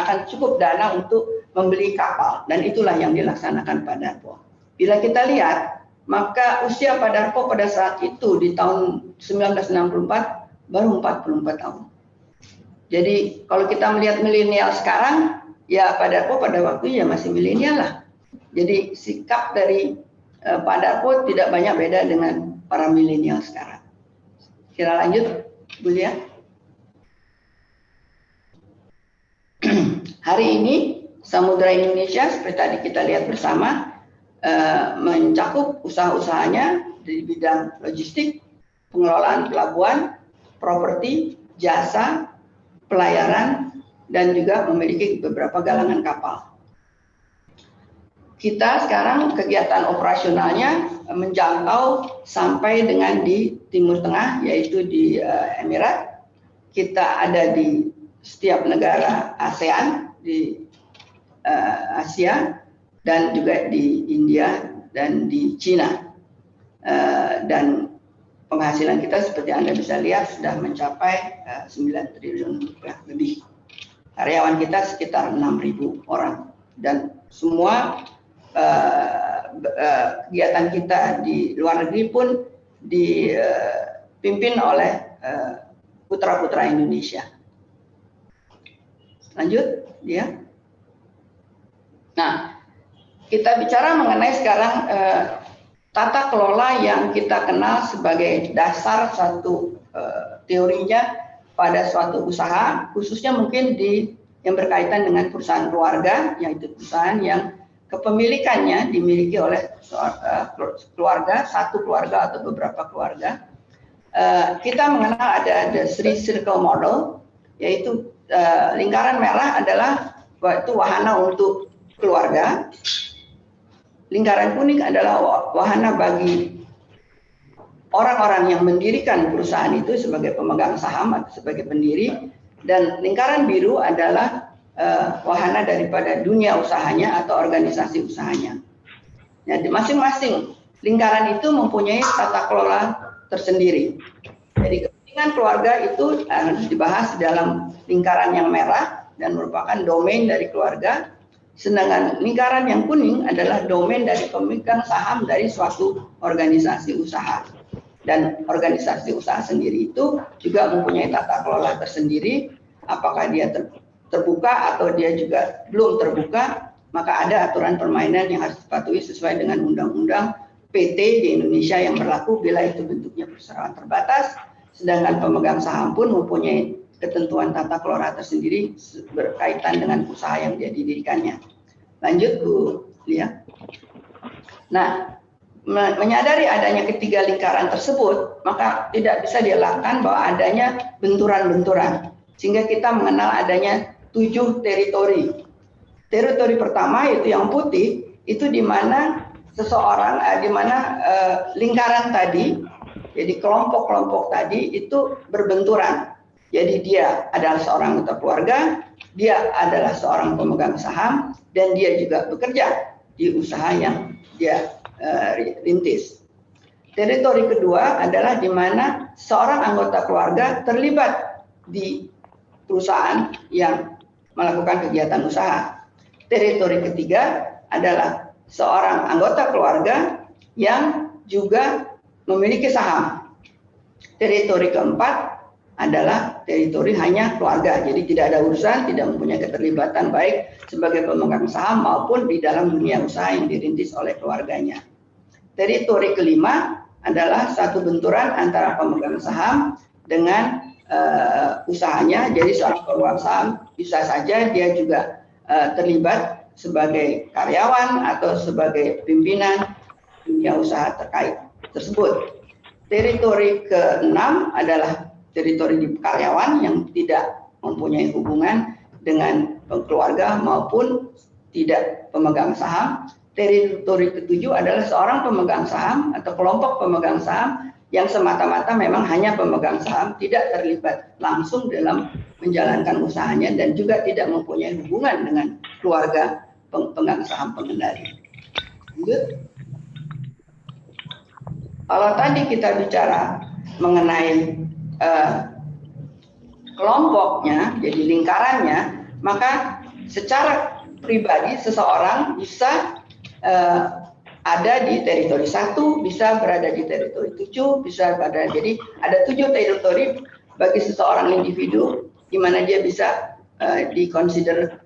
akan cukup dana untuk membeli kapal. Dan itulah yang dilaksanakan Pak Darpo. Bila kita lihat, maka usia Pak Darpo pada saat itu di tahun 1964 baru 44 tahun. Jadi kalau kita melihat milenial sekarang, ya Pak Darpo pada waktu ya masih milenial lah. Jadi sikap dari Pak Darpo tidak banyak beda dengan para milenial sekarang. Kira lanjut, Bu Lia. Hari ini Samudra Indonesia seperti tadi kita lihat bersama mencakup usaha-usahanya di bidang logistik, pengelolaan pelabuhan, properti, jasa, pelayaran, dan juga memiliki beberapa galangan kapal. Kita sekarang kegiatan operasionalnya menjangkau sampai dengan di Timur Tengah, yaitu di Emirat. Kita ada di setiap negara ASEAN, di Asia, dan juga di India dan di Cina. Dan penghasilan kita seperti Anda bisa lihat sudah mencapai 9 triliun rupiah lebih. Karyawan kita sekitar 6.000 orang. Dan semua kegiatan kita di luar negeri pun dipimpin oleh putra-putra Indonesia. Lanjut, dia. Nah, kita bicara mengenai sekarang tata kelola yang kita kenal sebagai dasar satu teorinya pada suatu usaha, khususnya mungkin yang berkaitan dengan perusahaan keluarga, yaitu perusahaan yang kepemilikannya dimiliki oleh keluarga, satu keluarga atau beberapa keluarga. Kita mengenal ada the three circle model, yaitu lingkaran merah adalah itu wahana untuk keluarga, lingkaran kuning adalah wahana bagi orang-orang yang mendirikan perusahaan itu sebagai pemegang saham atau sebagai pendiri, dan lingkaran biru adalah wahana daripada dunia usahanya atau organisasi usahanya. Jadi masing-masing lingkaran itu mempunyai tata kelola tersendiri. Jadi kepentingan keluarga itu harus dibahas dalam lingkaran yang merah dan merupakan domain dari keluarga. Sedangkan lingkaran yang kuning adalah domain dari pemegang saham dari suatu organisasi usaha. Dan organisasi usaha sendiri itu juga mempunyai tata kelola tersendiri. Apakah dia terbuka atau dia juga belum terbuka, maka ada aturan permainan yang harus dipatuhi sesuai dengan undang-undang PT di Indonesia yang berlaku bila itu bentuknya perseroan terbatas, sedangkan pemegang saham pun mempunyai ketentuan tata kelola tersendiri berkaitan dengan usaha yang dia didirikannya. Lanjut Bu Lia. Nah, menyadari adanya ketiga lingkaran tersebut, maka tidak bisa dielakkan bahwa adanya benturan-benturan. Sehingga kita mengenal adanya 7 teritori. Teritori pertama itu yang putih, itu di mana seseorang, lingkaran tadi, jadi kelompok-kelompok tadi itu berbenturan. Jadi dia adalah seorang anggota keluarga, dia adalah seorang pemegang saham, dan dia juga bekerja di usaha yang dia rintis. Teritori kedua adalah di mana seorang anggota keluarga terlibat di perusahaan yang melakukan kegiatan usaha. Teritori ketiga adalah seorang anggota keluarga yang juga memiliki saham. Teritori keempat adalah teritori hanya keluarga, jadi tidak ada urusan, tidak mempunyai keterlibatan baik sebagai pemegang saham maupun di dalam dunia usaha yang dirintis oleh keluarganya. Teritori kelima adalah satu benturan antara pemegang saham dengan usahanya, jadi seorang pemegang saham bisa saja dia juga terlibat sebagai karyawan atau sebagai pimpinan dunia usaha terkait tersebut. Teritori keenam adalah teritori di karyawan yang tidak mempunyai hubungan dengan keluarga maupun tidak pemegang saham. Teritori ketujuh adalah seorang pemegang saham atau kelompok pemegang saham yang semata-mata memang hanya pemegang saham, tidak terlibat langsung dalam menjalankan usahanya dan juga tidak mempunyai hubungan dengan keluarga pemegang saham pengendali. Lanjut. Kalau tadi kita bicara mengenai kelompoknya, jadi lingkarannya, maka secara pribadi seseorang bisa ada di teritori 1, bisa berada di teritori 7, bisa berada, jadi ada 7 teritori bagi seseorang individu di mana dia bisa dikonsider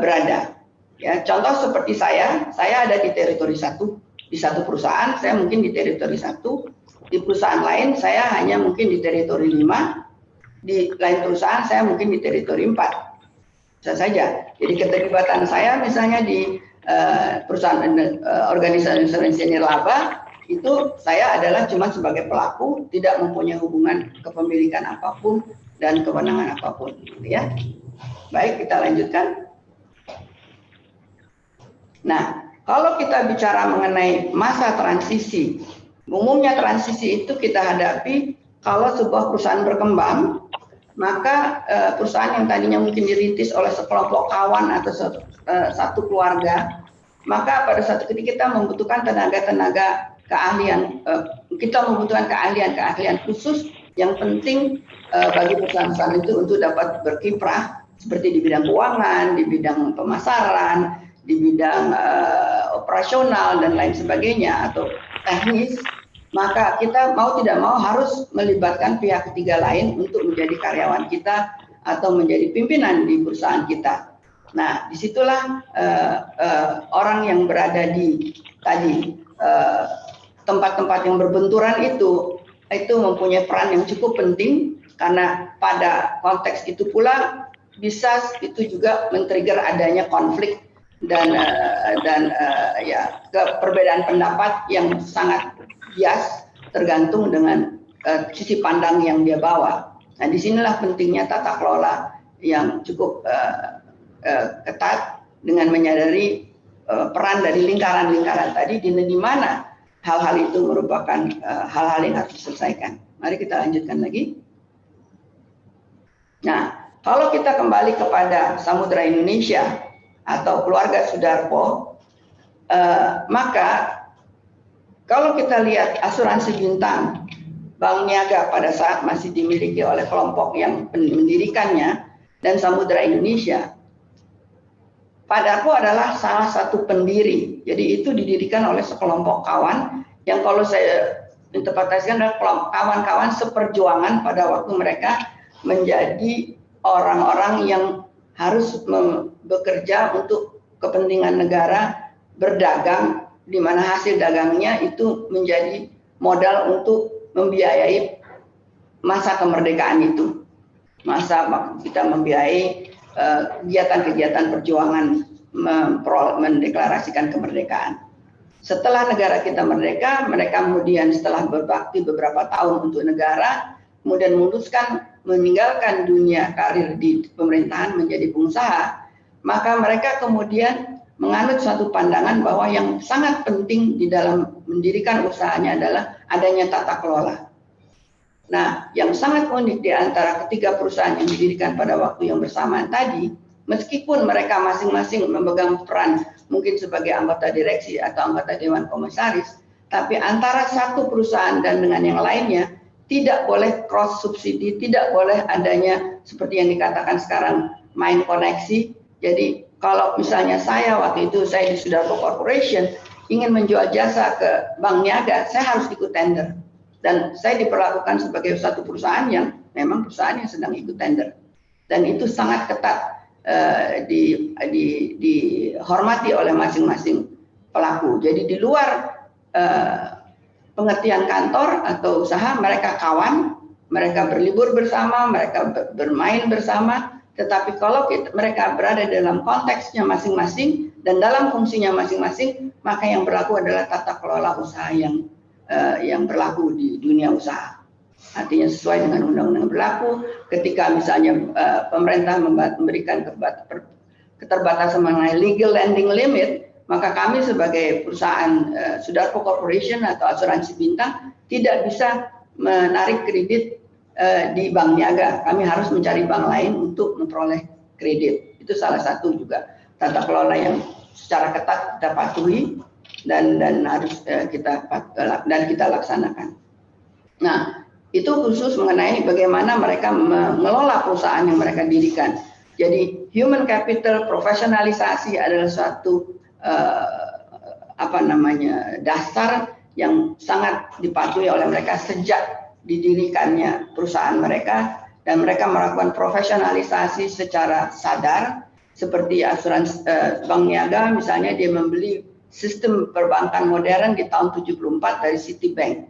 berada. Ya, contoh seperti saya ada di teritori 1 di satu perusahaan, saya mungkin di teritori 1, di perusahaan lain saya hanya mungkin di teritori 5, di lain perusahaan saya mungkin di teritori 4. Bisa saja. Jadi keterlibatan saya misalnya di perusahaan organisasi asuransi nirlaba itu saya adalah cuma sebagai pelaku, tidak mempunyai hubungan kepemilikan apapun dan kewenangan apapun, gitu ya. Baik, kita lanjutkan. Nah, kalau kita bicara mengenai masa transisi, umumnya transisi itu kita hadapi kalau sebuah perusahaan berkembang, maka perusahaan yang tadinya mungkin dirintis oleh sekelompok kawan atau satu keluarga, maka pada satu ketika kita membutuhkan tenaga keahlian, kita membutuhkan keahlian khusus yang penting bagi perusahaan itu untuk dapat berkiprah seperti di bidang keuangan, di bidang pemasaran, di bidang operasional dan lain sebagainya atau teknis. Maka kita mau tidak mau harus melibatkan pihak ketiga lain untuk menjadi karyawan kita atau menjadi pimpinan di perusahaan kita. Nah, disitulah orang yang berada di tadi tempat-tempat yang berbenturan itu mempunyai peran yang cukup penting karena pada konteks itu pula bisa itu juga men-trigger adanya konflik dan perbedaan pendapat yang sangat bias tergantung dengan sisi pandang yang dia bawa. Nah, disinilah pentingnya tata kelola yang cukup ketat dengan menyadari peran dari lingkaran-lingkaran tadi di mana hal-hal itu merupakan hal-hal yang harus diselesaikan. Mari kita lanjutkan lagi. Nah, kalau kita kembali kepada Samudra Indonesia atau keluarga Sudarpo, maka kalau kita lihat asuransi bintang Bank Niaga pada saat masih dimiliki oleh kelompok yang mendirikannya dan Samudra Indonesia, Padaku adalah salah satu pendiri. Jadi itu didirikan oleh sekelompok kawan yang kalau saya interpretasikan adalah kawan-kawan seperjuangan pada waktu mereka menjadi orang-orang yang harus bekerja untuk kepentingan negara, berdagang, di mana hasil dagangnya itu menjadi modal untuk membiayai masa kemerdekaan itu. Masa kita membiayai kegiatan-kegiatan perjuangan mendeklarasikan kemerdekaan. Setelah negara kita merdeka, mereka kemudian setelah berbakti beberapa tahun untuk negara, kemudian memutuskan meninggalkan dunia karir di pemerintahan menjadi pengusaha, maka mereka kemudian menganut suatu pandangan bahwa yang sangat penting di dalam mendirikan usahanya adalah adanya tata kelola. Nah, yang sangat unik di antara ketiga perusahaan yang didirikan pada waktu yang bersamaan tadi, meskipun mereka masing-masing memegang peran mungkin sebagai anggota direksi atau anggota dewan komisaris, tapi antara satu perusahaan dan dengan yang lainnya tidak boleh cross subsidi, tidak boleh adanya seperti yang dikatakan sekarang main koneksi. Jadi kalau misalnya saya waktu itu saya di Sudarko Corporation ingin menjual jasa ke Bank Niaga, saya harus ikut tender. Dan saya diperlakukan sebagai satu perusahaan yang memang perusahaan yang sedang ikut tender. Dan itu sangat ketat dihormati oleh masing-masing pelaku. Jadi di luar pengertian kantor atau usaha, mereka kawan, mereka berlibur bersama, mereka bermain bersama. Tetapi kalau mereka berada dalam konteksnya masing-masing dan dalam fungsinya masing-masing, maka yang berlaku adalah tata kelola usaha yang berlaku di dunia usaha. Artinya sesuai dengan undang-undang berlaku. Ketika misalnya pemerintah memberikan keterbatasan mengenai legal lending limit, maka kami sebagai perusahaan Sudarko Corporation atau asuransi bintang tidak bisa menarik kredit di Bank Niaga. Kami harus mencari bank lain untuk memperoleh kredit. Itu salah satu juga tata kelola yang secara ketat kita patuhi dan harus kita laksanakan. Nah, itu khusus mengenai bagaimana mereka mengelola perusahaan yang mereka dirikan. Jadi human capital profesionalisasi adalah suatu dasar yang sangat dipatuhi oleh mereka sejak didirikannya perusahaan mereka, dan mereka melakukan profesionalisasi secara sadar. Seperti asuransi Bank Niaga misalnya, dia membeli sistem perbankan modern di tahun 74 dari Citibank,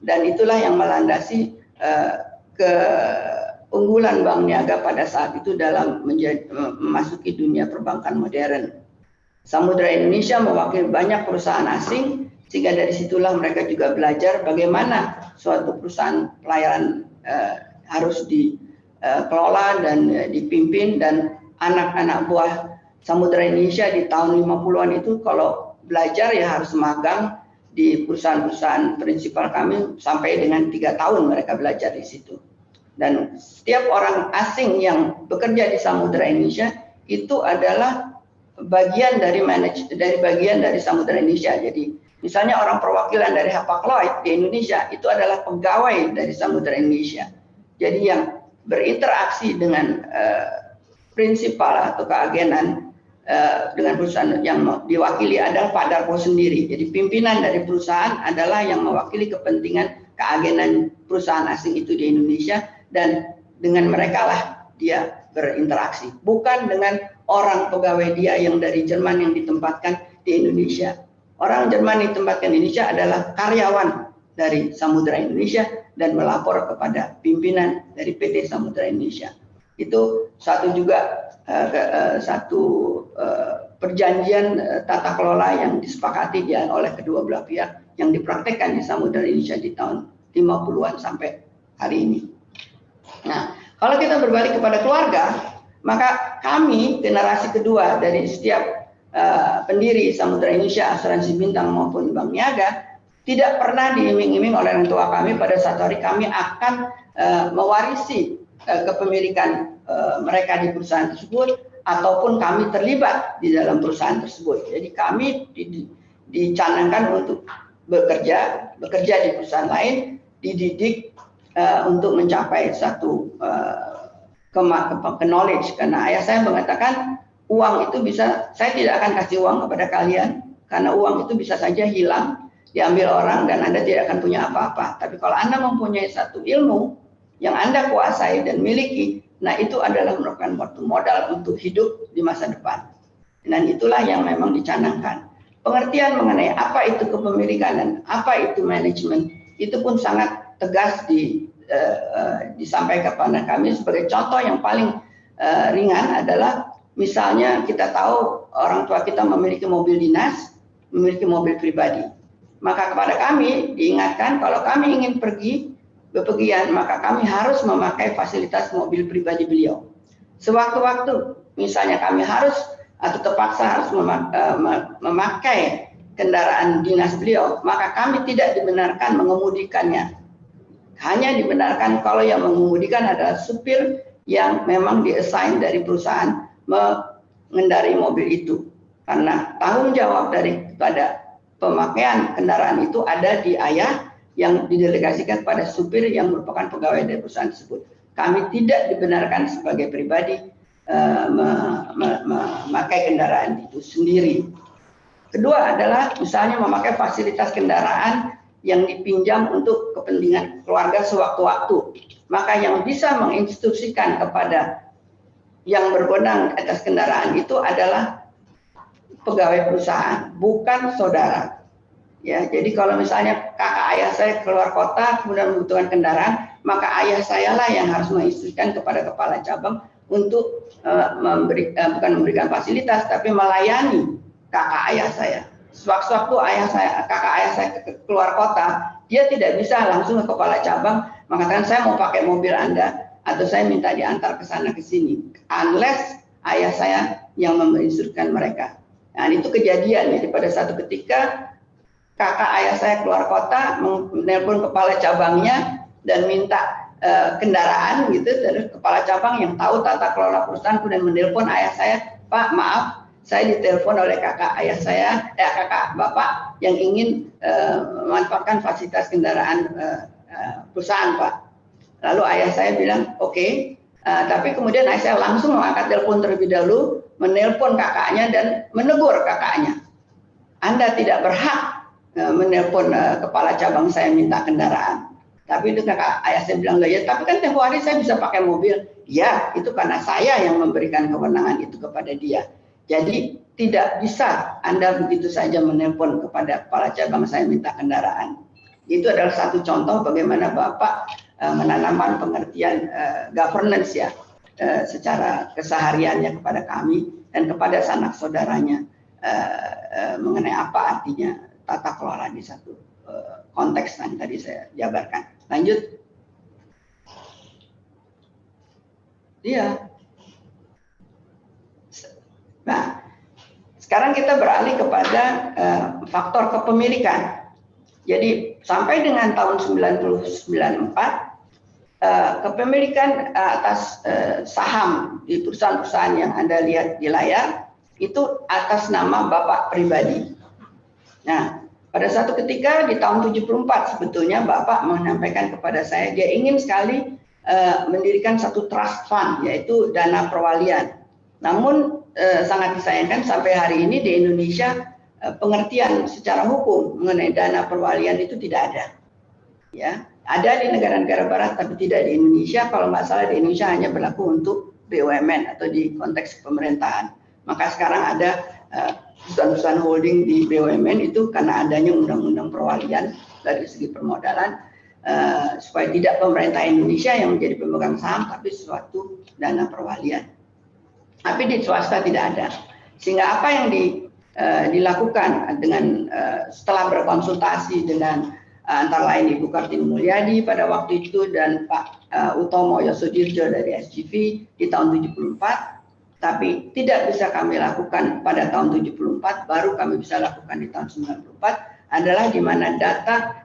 dan itulah yang melandasi keunggulan Bank Niaga pada saat itu dalam memasuki dunia perbankan modern. Samudra Indonesia mewakili banyak perusahaan asing, sehingga dari situlah mereka juga belajar bagaimana suatu perusahaan pelayaran harus dikelola dan dipimpin. Dan anak-anak buah Samudra Indonesia di tahun 50-an itu kalau belajar ya harus magang di perusahaan-perusahaan prinsipal kami sampai dengan 3 tahun mereka belajar di situ. Dan setiap orang asing yang bekerja di Samudra Indonesia itu adalah bagian dari bagian dari Samudra Indonesia. Jadi misalnya orang perwakilan dari Hapag-Lloyd di Indonesia itu adalah pegawai dari Samudra Indonesia. Jadi yang berinteraksi dengan prinsipal atau keagenan dengan perusahaan yang diwakili adalah Pak Darpo sendiri. Jadi pimpinan dari perusahaan adalah yang mewakili kepentingan keagenan perusahaan asing itu di Indonesia, dan dengan mereka lah dia berinteraksi. Bukan dengan orang pegawai dia yang dari Jerman yang ditempatkan di Indonesia. Orang Jerman yang ditempatkan di Indonesia adalah karyawan dari Samudra Indonesia dan melapor kepada pimpinan dari PT Samudra Indonesia. Itu satu juga perjanjian tata kelola yang disepakati oleh kedua belah pihak yang dipraktekkan di Samudra Indonesia di tahun 50-an sampai hari ini. Nah, kalau kita berbalik kepada keluarga, maka kami generasi kedua dari setiap pendiri Samudra Indonesia, Asuransi Bintang maupun Bank Niaga, tidak pernah diiming-iming oleh orang tua kami pada suatu hari kami akan mewarisi kepemilikan mereka di perusahaan tersebut, ataupun kami terlibat di dalam perusahaan tersebut. Jadi kami dicanangkan untuk bekerja di perusahaan lain, dididik untuk mencapai satu knowledge. Karena ayah saya mengatakan uang itu bisa, saya tidak akan kasih uang kepada kalian karena uang itu bisa saja hilang, diambil orang dan Anda tidak akan punya apa-apa. Tapi kalau Anda mempunyai satu ilmu yang Anda kuasai dan miliki, nah itu adalah merupakan modal untuk hidup di masa depan. Dan itulah yang memang dicanangkan. Pengertian mengenai apa itu kepemilikan dan apa itu manajemen, itu pun sangat tegas disampaikan kepada kami. Sebagai contoh yang paling ringan adalah misalnya kita tahu orang tua kita memiliki mobil dinas, memiliki mobil pribadi. Maka kepada kami diingatkan kalau kami ingin pergi bepergian, maka kami harus memakai fasilitas mobil pribadi beliau. Sewaktu-waktu, misalnya kami harus atau terpaksa harus memakai kendaraan dinas beliau, maka kami tidak dibenarkan mengemudikannya. Hanya dibenarkan kalau yang mengemudikan adalah supir yang memang diassign dari perusahaan mengendarai mobil itu. Karena tanggung jawab daripada pemakaian kendaraan itu ada di ayah yang didelegasikan pada supir yang merupakan pegawai dari perusahaan tersebut. Kami tidak dibenarkan sebagai pribadi memakai kendaraan itu sendiri. Kedua adalah misalnya memakai fasilitas kendaraan yang dipinjam untuk kepentingan keluarga sewaktu-waktu. Maka yang bisa menginstruksikan kepada yang berwenang atas kendaraan itu adalah pegawai perusahaan, bukan saudara. Ya, jadi kalau misalnya kakak ayah saya keluar kota kemudian membutuhkan kendaraan, maka ayah saya lah yang harus menginstruksikan kepada kepala cabang untuk bukan memberikan fasilitas, tapi melayani kakak ayah saya. Sewaktu-waktu kakak ayah saya keluar kota, dia tidak bisa langsung ke kepala cabang mengatakan saya mau pakai mobil Anda atau saya minta diantar ke sana ke sini, unless ayah saya yang menginstruksikan mereka. Nah, itu kejadian. Jadi pada satu ketika kakak ayah saya keluar kota, menelpon kepala cabangnya dan minta kendaraan gitu dari kepala cabang yang tahu tata kelola perusahaan, kemudian menelpon ayah saya, Pak maaf, saya ditelepon oleh kakak ayah saya, kakak bapak yang ingin memanfaatkan fasilitas kendaraan perusahaan Pak. Lalu ayah saya bilang oke, tapi kemudian ayah saya langsung mengangkat telepon terlebih dahulu, menelpon kakaknya dan menegur kakaknya. Anda tidak berhak menelpon kepala cabang saya minta kendaraan. Tapi itu kakak ayah saya bilang, ya tapi kan tempo hari saya bisa pakai mobil. Ya, itu karena saya yang memberikan kewenangan itu kepada dia. Jadi tidak bisa Anda begitu saja menelpon kepada kepala cabang saya minta kendaraan. Itu adalah satu contoh bagaimana Bapak menanamkan pengertian governance ya secara kesehariannya kepada kami dan kepada sanak saudaranya mengenai apa artinya tata kelola di satu konteks yang tadi saya jabarkan. Lanjut. Iya. Nah, sekarang kita beralih kepada faktor kepemilikan. Jadi sampai dengan tahun 1994 kepemilikan atas saham di perusahaan-perusahaan yang Anda lihat di layar itu atas nama Bapak pribadi. Nah, pada satu ketika di tahun 74 sebetulnya Bapak menyampaikan kepada saya dia ingin sekali mendirikan satu trust fund yaitu dana perwalian. Namun sangat disayangkan sampai hari ini di Indonesia pengertian secara hukum mengenai dana perwalian itu tidak ada. Ya, ada di negara-negara barat tapi tidak di Indonesia. Kalau nggak salah di Indonesia hanya berlaku untuk BUMN atau di konteks pemerintahan. Maka sekarang ada perusahaan-perusahaan holding di BUMN itu karena adanya undang-undang perwalian dari segi permodalan supaya tidak pemerintah Indonesia yang menjadi pemegang saham tapi suatu dana perwalian. Tapi di swasta tidak ada. Sehingga apa yang dilakukan dengan setelah berkonsultasi dengan antara lain Ibu Kartini Mulyadi pada waktu itu dan Pak Utomo Yosudirjo dari SGV di tahun 74. Tapi tidak bisa kami lakukan pada tahun 74, baru kami bisa lakukan di tahun 94, adalah di mana data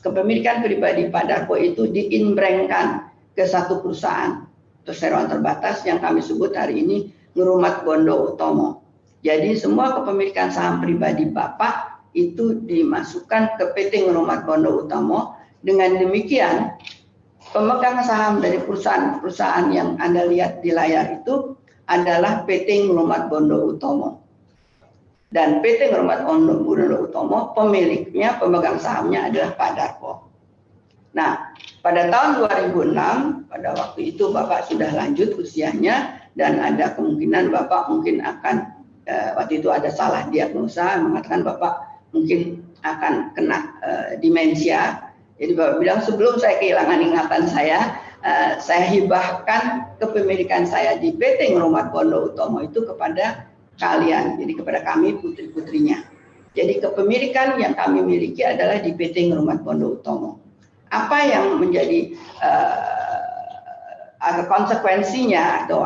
kepemilikan pribadi Pak Darpo itu diinbrengkan ke satu perusahaan perseroan terbatas yang kami sebut hari ini Ngurumat Gondo Utomo. Jadi semua kepemilikan saham pribadi Bapak itu dimasukkan ke PT Ngurumat Gondo Utomo. Dengan demikian, pemegang saham dari perusahaan-perusahaan yang Anda lihat di layar itu adalah PT Ngurumat Gondo Utomo. Dan PT Ngurumat Gondo Utomo pemiliknya, pemegang sahamnya adalah Pak Darpo. Nah, pada tahun 2006, pada waktu itu Bapak sudah lanjut usianya dan ada kemungkinan Bapak mungkin akan, waktu itu ada salah diagnosa, mengatakan Bapak mungkin akan kena demensia. Jadi Bapak bilang sebelum saya kehilangan ingatan saya, saya hibahkan kepemilikan saya di PT Ngerumat Bondo Utomo itu kepada kalian, jadi kepada kami putri-putrinya. Jadi kepemilikan yang kami miliki adalah di PT Ngerumat Bondo Utomo. Apa yang menjadi konsekuensinya atau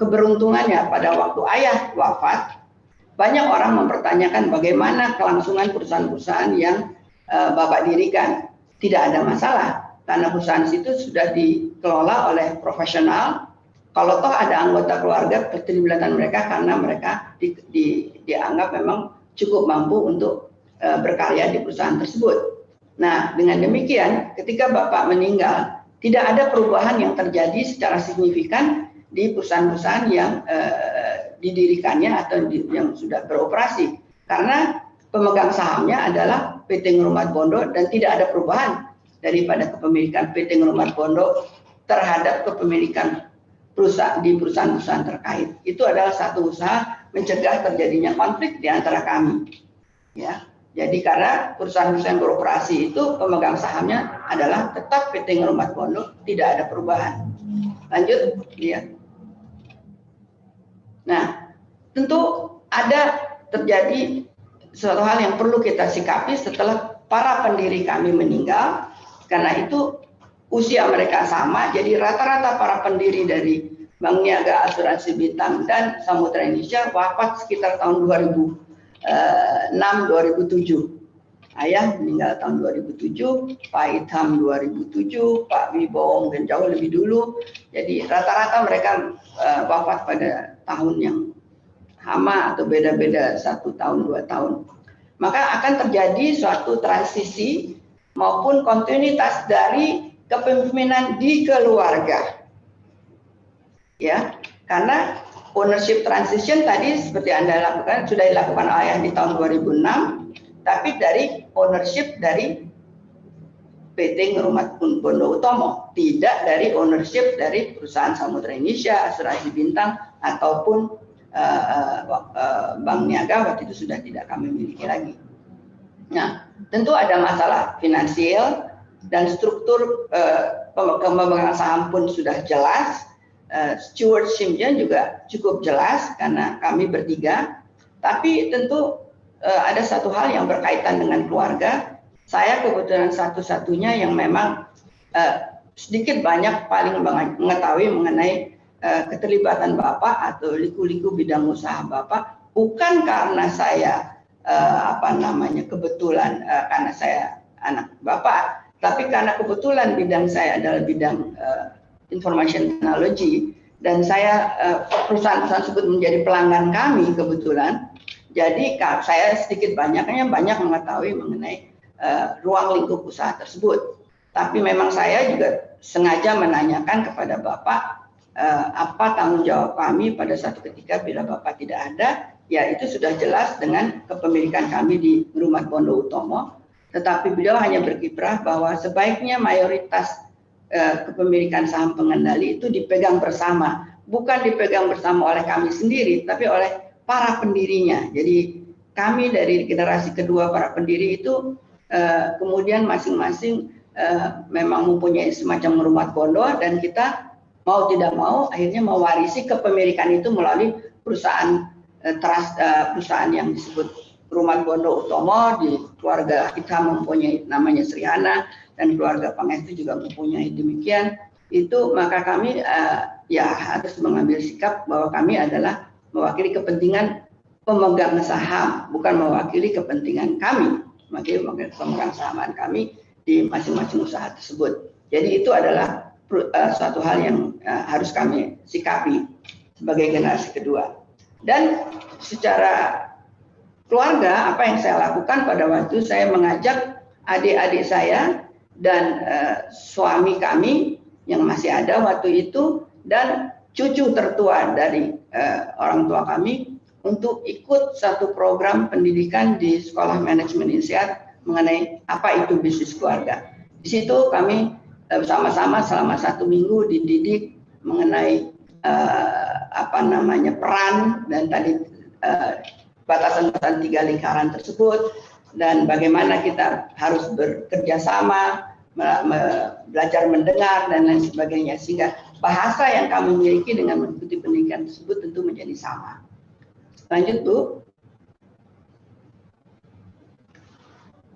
keberuntungannya pada waktu ayah wafat, banyak orang mempertanyakan bagaimana kelangsungan perusahaan-perusahaan yang Bapak dirikan. Tidak ada masalah, karena perusahaan itu sudah dikelola oleh profesional. Kalau toh ada anggota keluarga, keterlibatan mereka karena mereka dianggap memang cukup mampu untuk berkarya di perusahaan tersebut. Nah, dengan demikian, ketika Bapak meninggal, tidak ada perubahan yang terjadi secara signifikan di perusahaan-perusahaan yang didirikannya atau yang sudah beroperasi. Karena pemegang sahamnya adalah PT Ngerumat Bondo dan tidak ada perubahan daripada kepemilikan PT Ngerumat Bondo terhadap kepemilikan perusahaan di perusahaan-perusahaan terkait. Itu adalah satu usaha mencegah terjadinya konflik di antara kami. Ya. Jadi karena perusahaan-perusahaan beroperasi itu pemegang sahamnya adalah tetap PT Ngerumat Bondo, tidak ada perubahan. Lanjut, lihat. Nah, tentu ada terjadi suatu hal yang perlu kita sikapi setelah para pendiri kami meninggal, karena itu usia mereka sama, jadi rata-rata para pendiri dari Bank Niaga, Asuransi Bintang, dan Samudra Indonesia wafat sekitar tahun 2006-2007. Ayah meninggal tahun 2007, Pak Itham 2007, Pak Wibowo mungkin jauh lebih dulu. Jadi rata-rata mereka wafat pada tahun yang sama atau beda-beda 1 tahun, 2 tahun. Maka akan terjadi suatu transisi maupun kontinuitas dari kepemimpinan di keluarga. Ya, karena ownership transition tadi seperti Anda lakukan, sudah dilakukan ayah di tahun 2006, tapi dari ownership dari PT Ngerumat Bondo Utomo, tidak dari ownership dari perusahaan Samudra Indonesia, Asuransi Bintang, ataupun Bank Niaga waktu itu sudah tidak kami miliki lagi. Nah, tentu ada masalah finansial dan struktur pemegang saham pun sudah jelas, stewardship-nya juga cukup jelas karena kami bertiga. Tapi tentu ada satu hal yang berkaitan dengan keluarga. Saya kebetulan satu-satunya yang memang sedikit banyak paling mengetahui mengenai keterlibatan Bapak atau liku-liku bidang usaha Bapak, bukan karena saya kebetulan karena saya anak Bapak, tapi karena kebetulan bidang saya adalah bidang information technology dan saya perusahaan tersebut menjadi pelanggan kami kebetulan. Jadi saya sedikit banyaknya banyak mengetahui mengenai ruang lingkup usaha tersebut. Tapi memang saya juga sengaja menanyakan kepada Bapak apa tanggung jawab kami pada satu ketika bila Bapak tidak ada, ya itu sudah jelas dengan kepemilikan kami di Ngerumat Bondo Utomo. Tetapi beliau hanya berkiprah bahwa sebaiknya mayoritas kepemilikan saham pengendali itu dipegang bersama, bukan dipegang bersama oleh kami sendiri, tapi oleh para pendirinya. Jadi kami dari generasi kedua para pendiri itu kemudian masing-masing memang mempunyai semacam Ngerumat Bondo dan kita mau tidak mau akhirnya mewarisi kepemilikan itu melalui perusahaan perusahaan yang disebut Ngerumat Bondo Utomo. Di keluarga kita mempunyai namanya Srihana dan keluarga Pangestu juga mempunyai demikian. Itu maka kami ya harus mengambil sikap bahwa kami adalah mewakili kepentingan pemegang saham, bukan mewakili kepentingan kami, mewakili pemegang saham kami di masing-masing usaha tersebut. Jadi itu adalah suatu hal yang harus kami sikapi sebagai generasi kedua. Dan secara keluarga, apa yang saya lakukan pada waktu saya mengajak adik-adik saya dan suami kami yang masih ada waktu itu dan cucu tertua dari orang tua kami untuk ikut satu program pendidikan di Sekolah Manajemen INSEAD mengenai apa itu bisnis keluarga. Di situ kami bersama-sama selama 1 minggu dididik mengenai peran dan tadi batasan-batasan 3 lingkaran tersebut dan bagaimana kita harus bekerja sama belajar mendengar dan lain sebagainya, sehingga bahasa yang kami miliki dengan mengikuti pendidikan tersebut tentu menjadi sama. Lanjut Bu.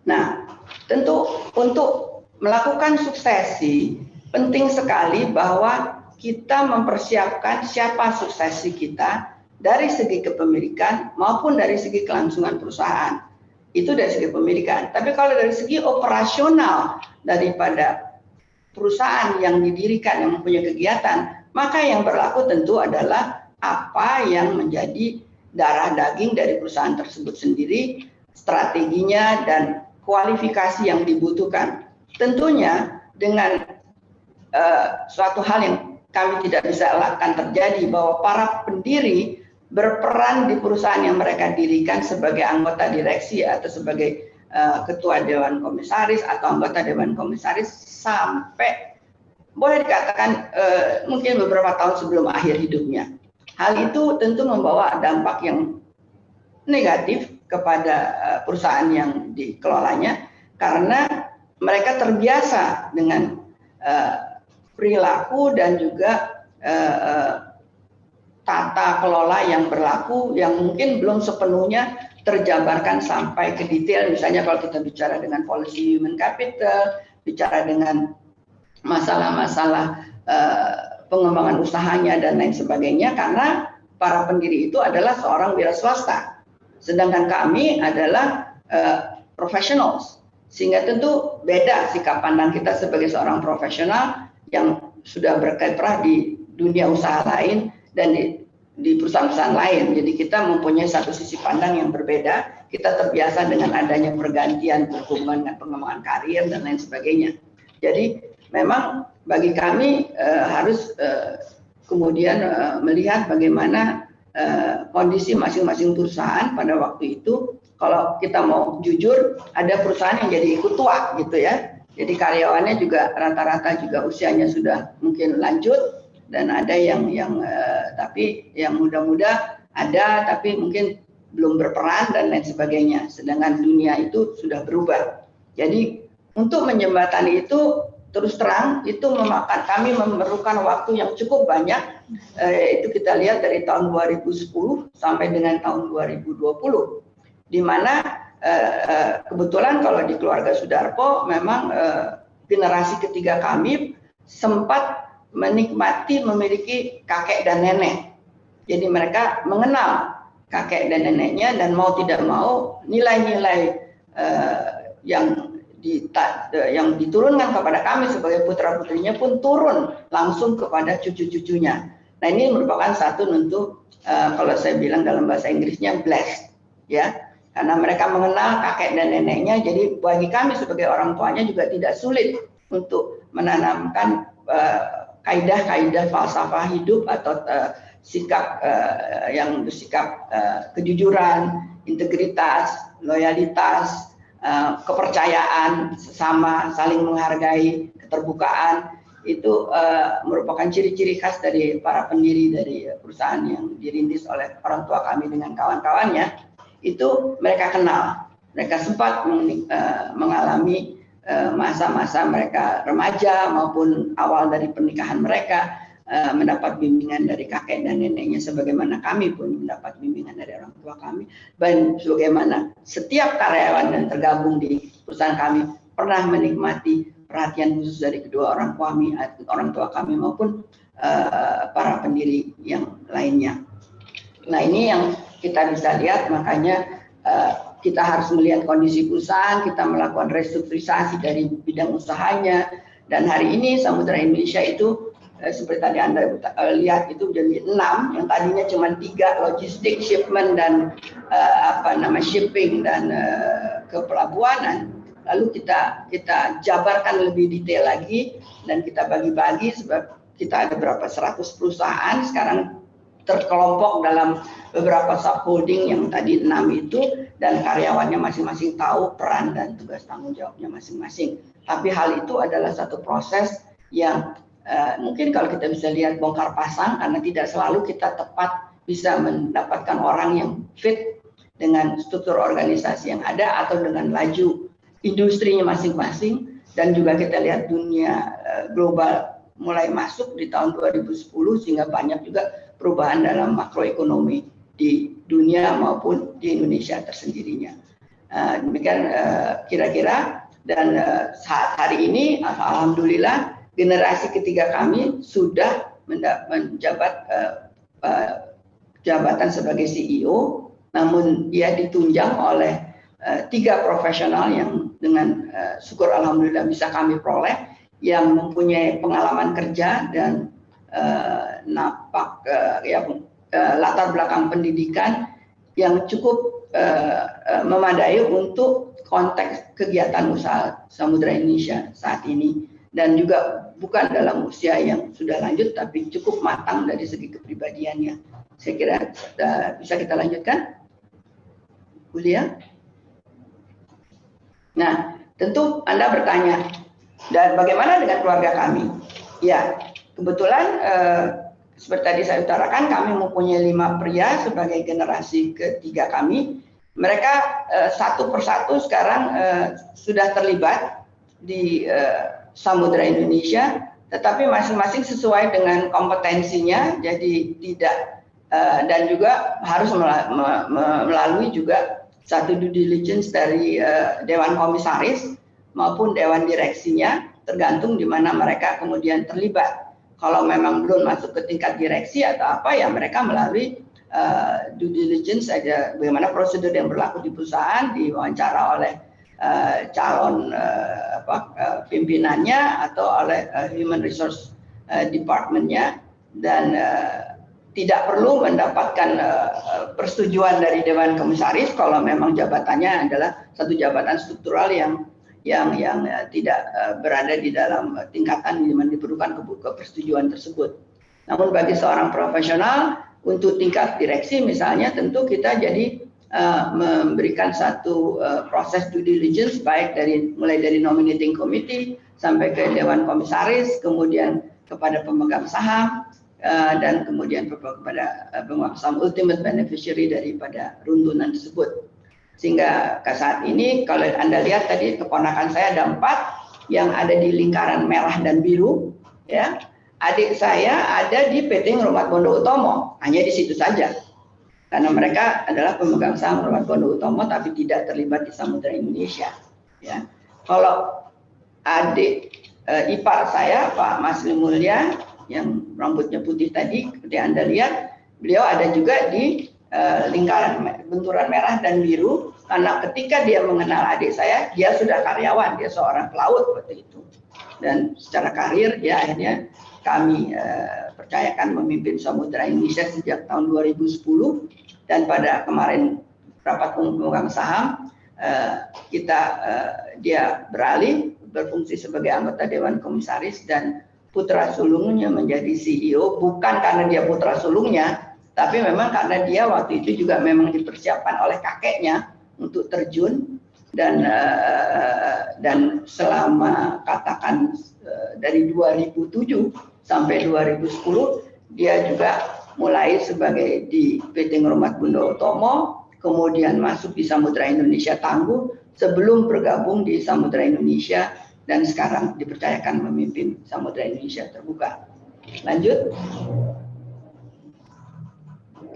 Nah, tentu untuk melakukan suksesi penting sekali bahwa kita mempersiapkan siapa suksesi kita dari segi kepemilikan maupun dari segi kelangsungan perusahaan. Itu dari segi pemilikan. Tapi kalau dari segi operasional daripada perusahaan yang didirikan, yang mempunyai kegiatan, maka yang berlaku tentu adalah apa yang menjadi darah daging dari perusahaan tersebut sendiri, strateginya dan kualifikasi yang dibutuhkan. Tentunya dengan suatu hal yang kami tidak bisa elakkan terjadi, bahwa para pendiri berperan di perusahaan yang mereka dirikan sebagai anggota direksi atau sebagai ketua dewan komisaris atau anggota dewan komisaris sampai boleh dikatakan mungkin beberapa tahun sebelum akhir hidupnya. Hal itu tentu membawa dampak yang negatif kepada perusahaan yang dikelolanya karena mereka terbiasa dengan perilaku dan juga tata kelola yang berlaku yang mungkin belum sepenuhnya terjabarkan sampai ke detail. Misalnya kalau kita bicara dengan policy human capital, bicara dengan masalah-masalah pengembangan usahanya dan lain sebagainya, karena para pendiri itu adalah seorang wira swasta, sedangkan kami adalah professionals, sehingga tentu beda sikap pandang kita sebagai seorang profesional yang sudah berkiprah di dunia usaha lain dan di perusahaan-perusahaan lain. Jadi kita mempunyai satu sisi pandang yang berbeda. Kita terbiasa dengan adanya pergantian berhubungan dengan pengembangan karir dan lain sebagainya. Jadi memang bagi kami harus kemudian melihat bagaimana kondisi masing-masing perusahaan pada waktu itu. Kalau kita mau jujur, ada perusahaan yang jadi ikut tua gitu ya. Jadi karyawannya juga rata-rata juga usianya sudah mungkin lanjut. Dan ada yang tapi yang muda-muda ada tapi mungkin belum berperan dan lain sebagainya. Sedangkan dunia itu sudah berubah. Jadi untuk menjembatani itu terus terang itu kami memerlukan waktu yang cukup banyak. Itu kita lihat dari tahun 2010 sampai dengan tahun 2020, di mana kebetulan kalau di keluarga Soedarpo memang generasi ketiga kami sempat menikmati memiliki kakek dan nenek. Jadi mereka mengenal kakek dan neneknya dan mau tidak mau nilai-nilai yang diturunkan kepada kami sebagai putra-putrinya pun turun langsung kepada cucu-cucunya. Nah ini merupakan satu tentu kalau saya bilang dalam bahasa Inggrisnya blessed, ya, karena mereka mengenal kakek dan neneknya. Jadi bagi kami sebagai orang tuanya juga tidak sulit untuk menanamkan kaidah-kaidah falsafah hidup atau sikap yang bersikap kejujuran, integritas, loyalitas, kepercayaan sesama, saling menghargai, keterbukaan. Itu merupakan ciri-ciri khas dari para pendiri dari perusahaan yang dirintis oleh orang tua kami dengan kawan-kawannya. Itu mereka kenal, mereka sempat mengalami masa-masa mereka remaja maupun awal dari pernikahan mereka, mendapat bimbingan dari kakek dan neneknya sebagaimana kami pun mendapat bimbingan dari orang tua kami, dan sebagaimana setiap karyawan yang tergabung di perusahaan kami pernah menikmati perhatian khusus dari kedua orang tua kami maupun para pendiri yang lainnya. Nah ini yang kita bisa lihat, makanya kita harus melihat kondisi perusahaan, kita melakukan restrukturisasi dari bidang usahanya, dan hari ini Samudera Indonesia itu seperti tadi Anda lihat itu jadi 6, yang tadinya cuma 3, logistik, shipment dan shipping dan kepelabuhanan. Lalu kita jabarkan lebih detail lagi dan kita bagi-bagi, sebab kita ada berapa 100 perusahaan sekarang terkelompok dalam beberapa subholding yang tadi 6 itu, dan karyawannya masing-masing tahu peran dan tugas tanggung jawabnya masing-masing. Tapi hal itu adalah satu proses yang mungkin kalau kita bisa lihat bongkar pasang, karena tidak selalu kita tepat bisa mendapatkan orang yang fit dengan struktur organisasi yang ada atau dengan laju industrinya masing-masing. dan juga kita lihat dunia global mulai masuk di tahun 2010 sehingga banyak juga perubahan dalam makroekonomi di dunia maupun di Indonesia tersendirinya. Demikian kira-kira, dan saat hari ini alhamdulillah generasi ketiga kami sudah menjabat jabatan sebagai CEO, namun dia ditunjang oleh 3 profesional yang dengan syukur alhamdulillah bisa kami peroleh, yang mempunyai pengalaman kerja dan latar belakang pendidikan yang cukup memadai untuk konteks kegiatan usaha Samudra Indonesia saat ini, dan juga bukan dalam usia yang sudah lanjut tapi cukup matang dari segi kepribadiannya. Saya kira bisa kita lanjutkan, Bu Lia. Nah, tentu Anda bertanya, dan bagaimana dengan keluarga kami? Ya, kebetulan seperti tadi saya utarakan, kami mempunyai 5 pria sebagai generasi ketiga kami. Mereka satu persatu sekarang sudah terlibat di Samudra Indonesia, tetapi masing-masing sesuai dengan kompetensinya, jadi tidak dan juga harus melalui juga satu due diligence dari Dewan Komisaris maupun Dewan Direksinya, tergantung di mana mereka kemudian terlibat. Kalau memang belum masuk ke tingkat direksi atau apa, ya mereka melalui due diligence saja, bagaimana prosedur yang berlaku di perusahaan, diwawancara oleh calon pimpinannya atau oleh human resource department-nya, dan tidak perlu mendapatkan persetujuan dari Dewan Komisaris kalau memang jabatannya adalah satu jabatan struktural yang tidak berada di dalam tingkatan di mana diperlukan persetujuan tersebut. Namun bagi seorang profesional untuk tingkat direksi misalnya, tentu kita jadi memberikan satu proses due diligence, baik mulai dari nominating committee sampai ke Dewan Komisaris, kemudian kepada pemegang saham, dan kemudian kepada pemegang saham ultimate beneficiary daripada runtunan tersebut. Sehingga ke saat ini kalau Anda lihat tadi keponakan saya ada 4 yang ada di lingkaran merah dan biru, ya. Adik saya ada di PT Ngurmat Bondo Utomo, hanya di situ saja. Karena mereka adalah pemegang saham Ngurmat Bondo Utomo tapi tidak terlibat di Samudra Indonesia, ya. Kalau adik ipar saya Pak Masli Mulya yang rambutnya putih tadi, seperti Anda lihat, beliau ada juga di lingkaran benturan merah dan biru, karena ketika dia mengenal adik saya, dia sudah karyawan, dia seorang pelaut seperti itu. Dan secara karir dia akhirnya kami percayakan memimpin Samudra Indonesia sejak tahun 2010, dan pada kemarin rapat pemegang saham dia beralih berfungsi sebagai anggota Dewan Komisaris, dan putra sulungnya menjadi CEO, bukan karena dia putra sulungnya, tapi memang karena dia waktu itu juga memang dipersiapkan oleh kakeknya untuk terjun, dan selama katakan dari 2007 sampai 2010 dia juga mulai sebagai di PT Ngurmat Bondo Utomo, kemudian masuk di Samudra Indonesia Tangguh sebelum bergabung di Samudra Indonesia, dan sekarang dipercayakan memimpin Samudra Indonesia Terbuka. Lanjut.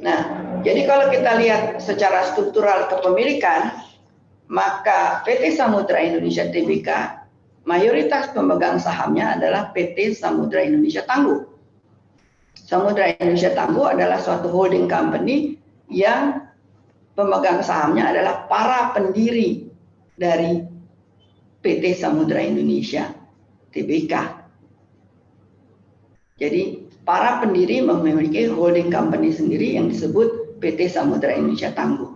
Nah, jadi kalau kita lihat secara struktural kepemilikan, maka PT Samudra Indonesia Tbk mayoritas pemegang sahamnya adalah PT Samudra Indonesia Tangguh. Samudra Indonesia Tangguh adalah suatu holding company yang pemegang sahamnya adalah para pendiri dari PT Samudra Indonesia Tbk. Jadi para pendiri memiliki holding company sendiri yang disebut PT Samudra Indonesia Tangguh.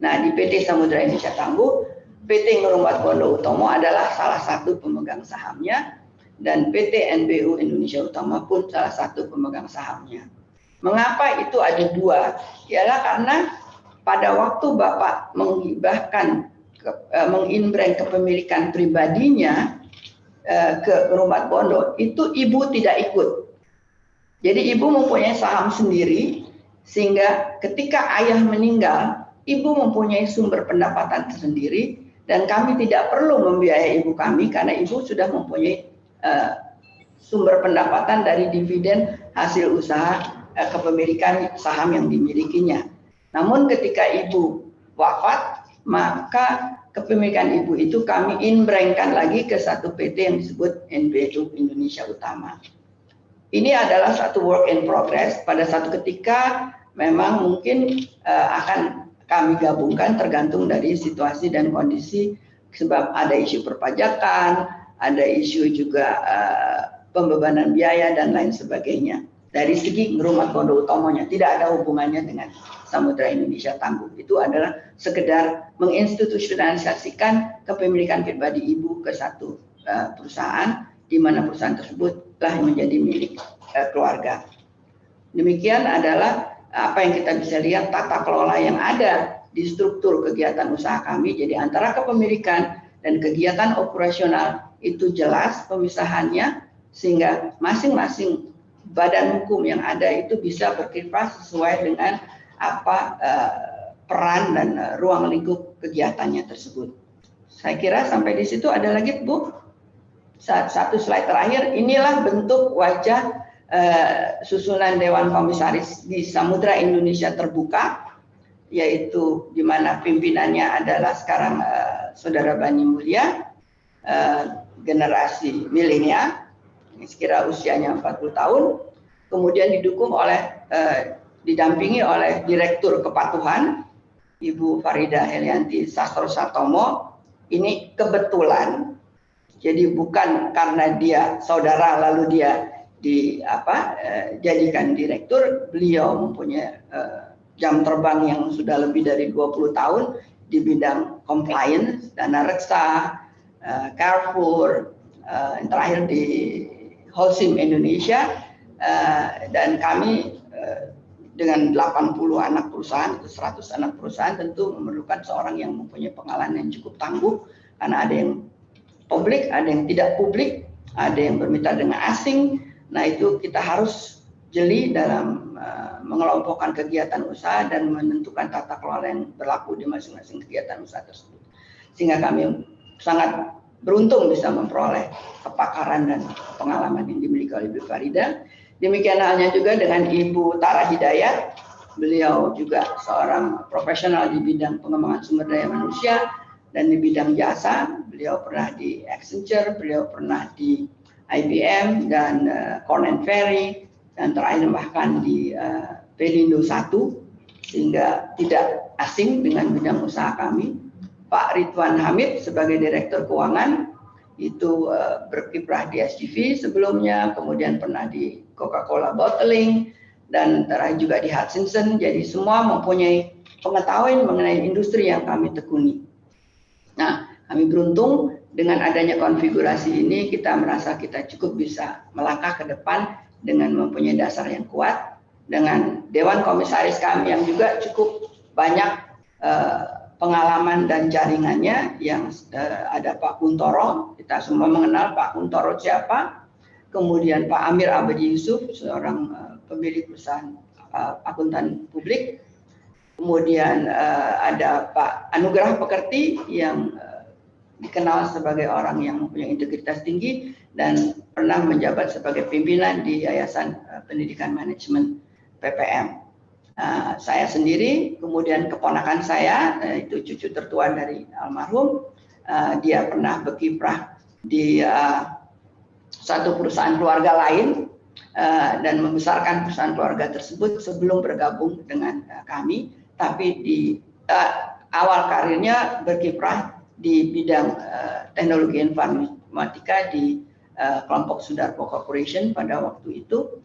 Nah, di PT Samudra Indonesia Tangguh, PT Ngurmat Bondo Utomo adalah salah satu pemegang sahamnya, dan PT NBU Indonesia Utama pun salah satu pemegang sahamnya. Mengapa itu ada 2? Ialah karena pada waktu Bapak menghibahkan, menginbrand kepemilikan pribadinya ke Ngurmat Bondo, itu Ibu tidak ikut. Jadi Ibu mempunyai saham sendiri, sehingga ketika ayah meninggal, Ibu mempunyai sumber pendapatan tersendiri, dan kami tidak perlu membiayai ibu kami karena ibu sudah mempunyai sumber pendapatan dari dividen hasil usaha kepemilikan saham yang dimilikinya. Namun ketika ibu wafat, maka kepemilikan ibu itu kami inbrengkan lagi ke satu PT yang disebut NBU Indonesia Utama. Ini adalah satu work in progress. Pada satu ketika memang mungkin akan kami gabungkan tergantung dari situasi dan kondisi, sebab ada isu perpajakan, ada isu juga pembebanan biaya dan lain sebagainya. Dari segi Ngerumat Kondo Utomonya tidak ada hubungannya dengan Samudra Indonesia Tangguh. Itu adalah sekedar menginstitusionalisasikan kepemilikan pribadi ibu ke satu perusahaan, di mana perusahaan tersebut telah menjadi milik keluarga. Demikian adalah apa yang kita bisa lihat tata kelola yang ada di struktur kegiatan usaha kami. Jadi antara kepemilikan dan kegiatan operasional itu jelas pemisahannya, sehingga masing-masing badan hukum yang ada itu bisa berkiprah sesuai dengan apa peran dan ruang lingkup kegiatannya tersebut. Saya kira sampai di situ. Ada lagi Bu? Satu slide terakhir. Inilah bentuk wajah susunan Dewan Komisaris di Samudra Indonesia Terbuka, yaitu di mana pimpinannya adalah sekarang Saudara Bani Mulya, generasi milenial, sekira usianya 40 tahun, kemudian didukung oleh didampingi oleh Direktur Kepatuhan Ibu Farida Helianti Sastro Satomo. Ini kebetulan, jadi bukan karena dia saudara lalu dia jadikan direktur. Beliau mempunyai jam terbang yang sudah lebih dari 20 tahun di bidang compliance, dana reksa, Carrefour, yang terakhir di Holcim Indonesia, dan kami dengan 80 anak perusahaan, 100 anak perusahaan, tentu memerlukan seorang yang mempunyai pengalaman yang cukup tangguh, karena ada yang publik, ada yang tidak publik, ada yang bermitra dengan asing. Nah, itu kita harus jeli dalam mengelompokkan kegiatan usaha dan menentukan tata kelola yang berlaku di masing-masing kegiatan usaha tersebut. Sehingga kami sangat beruntung bisa memperoleh kepakaran dan pengalaman yang dimiliki oleh Ibu Farida. Demikian halnya juga dengan Ibu Tara Hidayat. Beliau juga seorang profesional di bidang pengembangan sumber daya manusia dan di bidang jasa. Beliau pernah di Accenture, beliau pernah di IBM dan Korn Ferry, dan terakhir bahkan di Pelindo 1, sehingga tidak asing dengan bidang usaha kami. Pak Ridwan Hamid sebagai Direktur Keuangan itu berkiprah di SGV sebelumnya, kemudian pernah di Coca-Cola Bottling, dan terakhir juga di Hutchinson. Jadi semua mempunyai pengetahuan mengenai industri yang kami tekuni. Nah, kami beruntung dengan adanya konfigurasi ini, kita merasa kita cukup bisa melangkah ke depan dengan mempunyai dasar yang kuat, dengan Dewan Komisaris kami yang juga cukup banyak pengalaman dan jaringannya, yang ada Pak Kuntoro, kita semua mengenal Pak Kuntoro siapa, kemudian Pak Amir Abadi Yusuf, seorang pemilik perusahaan akuntan publik, kemudian ada Pak Anugrah Pekerti yang dikenal sebagai orang yang mempunyai integritas tinggi dan pernah menjabat sebagai pimpinan di Yayasan Pendidikan Manajemen PPM. Saya sendiri, kemudian keponakan saya, itu cucu tertua dari almarhum, dia pernah berkiprah di satu perusahaan keluarga lain dan membesarkan perusahaan keluarga tersebut sebelum bergabung dengan kami, tapi di awal karirnya berkiprah di bidang teknologi informatika di kelompok Sudarpo Corporation pada waktu itu,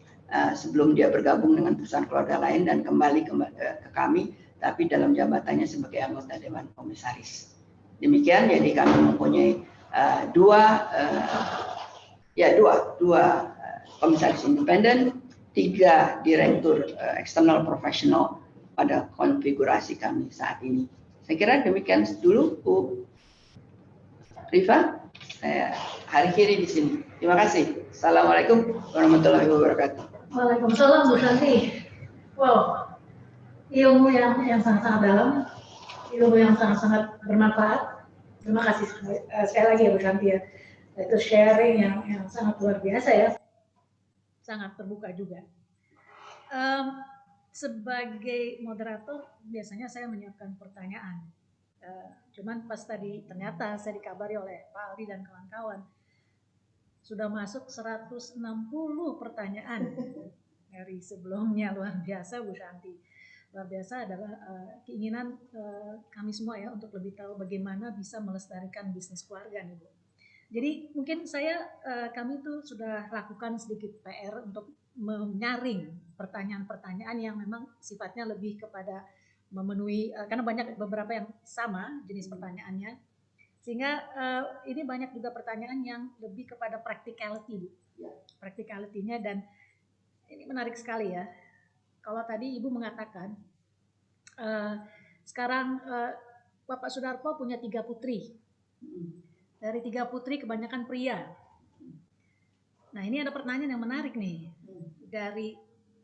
sebelum dia bergabung dengan perusahaan keluarga lain dan kembali ke kami, tapi dalam jabatannya sebagai anggota Dewan Komisaris. Demikian, jadi kami mempunyai dua komisaris independen, 3 direktur eksternal profesional pada konfigurasi kami saat ini. Saya kira demikian dulu, Bu Rifa. Saya akhiri di sini. Terima kasih. Assalamualaikum warahmatullahi wabarakatuh. Waalaikumsalam Bu Santi. Wow, ilmu yang sangat-sangat dalam, ilmu yang sangat-sangat bermanfaat. Terima kasih sekali lagi ya Bu Shanti ya. Itu sharing yang sangat luar biasa ya. Sangat terbuka juga. Sebagai moderator biasanya saya menyiapkan pertanyaan. Cuman pas tadi ternyata saya dikabari oleh Pak Aldi dan kawan-kawan sudah masuk 160 pertanyaan dari sebelumnya. Luar biasa Bu Shanti. Luar biasa adalah keinginan kami semua ya untuk lebih tahu bagaimana bisa melestarikan bisnis keluarga nih Bu. Jadi mungkin kami tuh sudah lakukan sedikit PR untuk menyaring pertanyaan-pertanyaan yang memang sifatnya lebih kepada memenuhi, karena banyak beberapa yang sama jenis pertanyaannya, sehingga ini banyak juga pertanyaan yang lebih kepada practicality, practicality-nya, dan ini menarik sekali ya. Kalau tadi Ibu mengatakan sekarang Bapak Sudarpo punya 3 putri. Dari 3 putri kebanyakan pria. Nah ini ada pertanyaan yang menarik nih. Dari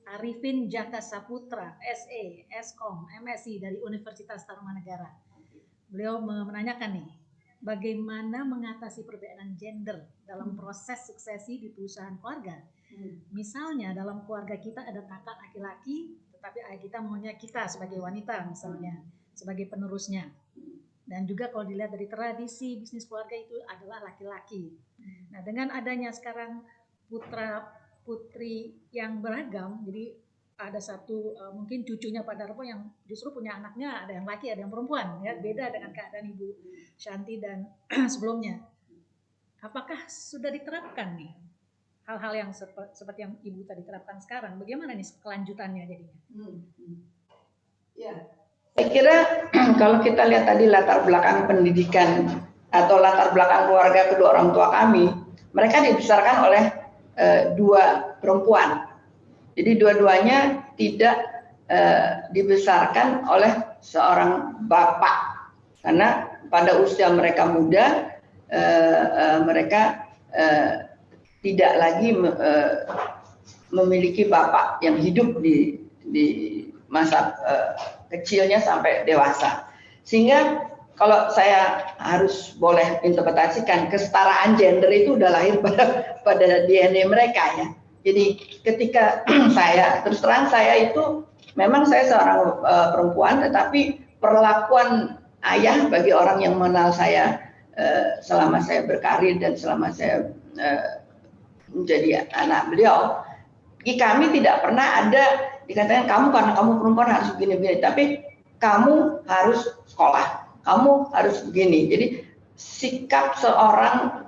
Arifin Jaka Saputra, SE, Eskom, MSI dari Universitas Tarumanegara. Beliau menanyakan nih, bagaimana mengatasi perbedaan gender dalam proses suksesi di perusahaan keluarga. Misalnya dalam keluarga kita ada kakak laki-laki, tetapi ayah kita maunya kita sebagai wanita misalnya, sebagai penerusnya. Dan juga kalau dilihat dari tradisi bisnis keluarga itu adalah laki-laki. Nah dengan adanya sekarang putra-putri yang beragam, jadi ada satu mungkin cucunya Pak Darpo yang justru punya anaknya, ada yang laki, ada yang perempuan, ya beda dengan keadaan Ibu Shanti dan sebelumnya. Apakah sudah diterapkan nih hal-hal yang seperti yang Ibu tadi terapkan sekarang? Bagaimana nih kelanjutannya jadinya? Ya. Saya kira kalau kita lihat tadi latar belakang pendidikan atau latar belakang keluarga kedua orang tua kami, mereka dibesarkan oleh 2 perempuan. Jadi dua-duanya tidak dibesarkan oleh seorang bapak, karena pada usia mereka muda mereka tidak lagi memiliki bapak yang hidup di masa kecilnya sampai dewasa. Sehingga kalau saya harus boleh interpretasikan, kesetaraan gender itu udah lahir pada DNA mereka ya. Jadi ketika terus terang saya itu memang saya seorang perempuan, tetapi perlakuan ayah bagi orang yang mengenal saya selama saya berkarir dan selama saya menjadi anak beliau, kami tidak pernah ada dikatakan kamu karena kamu perempuan harus begini-begini, tapi kamu harus sekolah, kamu harus begini. Jadi sikap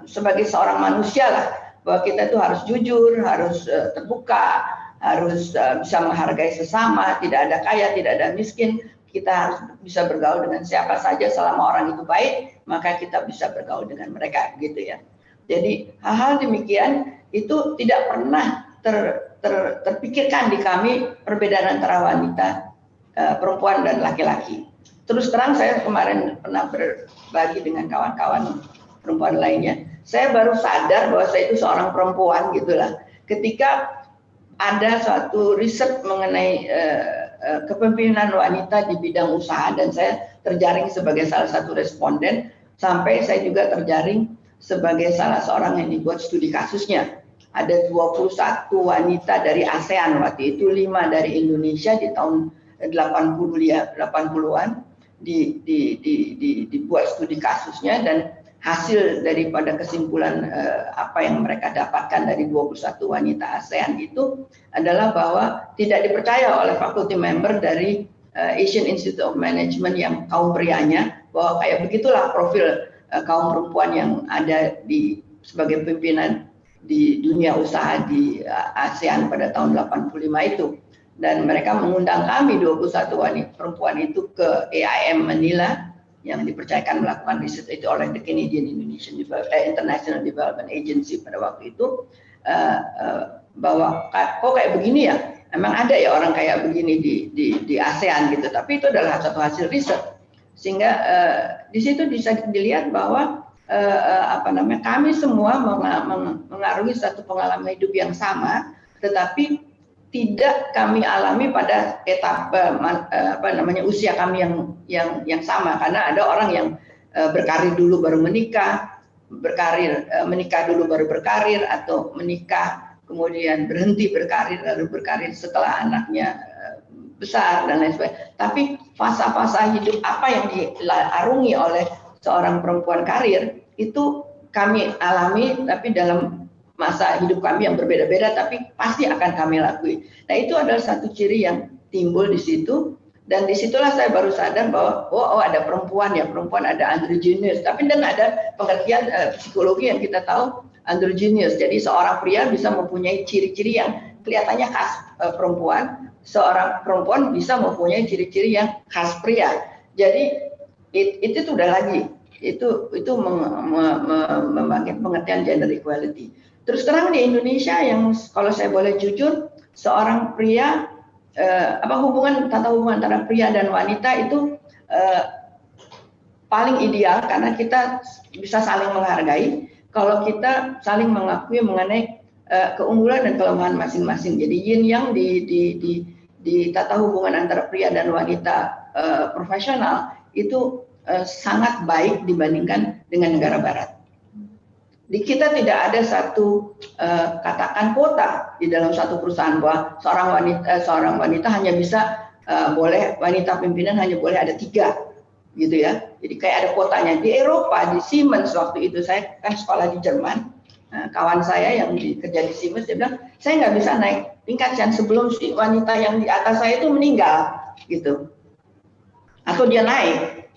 sebagai seorang manusia lah, bahwa kita itu harus jujur, harus terbuka, harus bisa menghargai sesama, tidak ada kaya, tidak ada miskin, kita harus bisa bergaul dengan siapa saja selama orang itu baik, maka kita bisa bergaul dengan mereka gitu ya. Jadi hal-hal demikian itu tidak pernah terpikirkan di kami perbedaan antara wanita, perempuan dan laki-laki. Terus terang saya kemarin pernah berbagi dengan kawan-kawan perempuan lainnya. Saya baru sadar bahwa saya itu seorang perempuan gitulah. Ketika ada suatu riset mengenai kepemimpinan wanita di bidang usaha dan saya terjaring sebagai salah satu responden, sampai saya juga terjaring sebagai salah seorang yang dibuat studi kasusnya. Ada 21 wanita dari ASEAN waktu itu, 5 dari Indonesia di tahun 80-an dibuat studi kasusnya, dan hasil daripada kesimpulan apa yang mereka dapatkan dari 21 wanita ASEAN itu adalah bahwa tidak dipercaya oleh faculty member dari Asian Institute of Management yang kaum prianya, bahwa kayak begitulah profil kaum perempuan yang ada sebagai pimpinan di dunia usaha di ASEAN pada tahun 85 itu. Dan mereka mengundang kami 21 wanita perempuan itu ke AIM Manila yang dipercayakan melakukan riset itu oleh the Canadian International Development Agency pada waktu itu, bahwa kok kayak begini ya, memang ada ya orang kayak begini di ASEAN gitu, tapi itu adalah satu hasil riset. Sehingga di situ bisa dilihat bahwa kami semua mengarungi satu pengalaman hidup yang sama, tetapi tidak kami alami pada etapa usia kami yang sama, karena ada orang yang berkarir dulu baru menikah, menikah dulu baru berkarir, atau menikah kemudian berhenti berkarir lalu berkarir setelah anaknya besar dan lain sebagainya. Tapi fasa-fasa hidup apa yang diarungi oleh seorang perempuan karir itu kami alami, tapi dalam masa hidup kami yang berbeda-beda, tapi pasti akan kami lakui. Nah, itu adalah satu ciri yang timbul di situ. Dan disitulah saya baru sadar bahwa oh ada perempuan ya, perempuan ada androgynous. Tapi dan ada pengertian psikologi yang kita tahu androgynous. Jadi seorang pria bisa mempunyai ciri-ciri yang kelihatannya khas perempuan, seorang perempuan bisa mempunyai ciri-ciri yang khas pria. Jadi itu sudah lagi itu membangkit pengertian gender equality. Terus terang di Indonesia yang kalau saya boleh jujur, seorang pria tata hubungan antara pria dan wanita itu paling ideal karena kita bisa saling menghargai kalau kita saling mengakui mengenai keunggulan dan kelemahan masing-masing. Jadi yin yang di tata hubungan antara pria dan wanita profesional itu sangat baik dibandingkan dengan negara barat. Di kita tidak ada satu katakan quota di dalam satu perusahaan bahwa seorang wanita hanya bisa boleh, wanita pimpinan hanya boleh ada 3 gitu ya. Jadi kayak ada kuotanya. Di Eropa, di Siemens waktu itu saya kan sekolah di Jerman, kawan saya yang kerja di Siemens dia bilang saya nggak bisa naik tingkat yang sebelum si wanita yang di atas saya itu meninggal gitu, atau dia naik.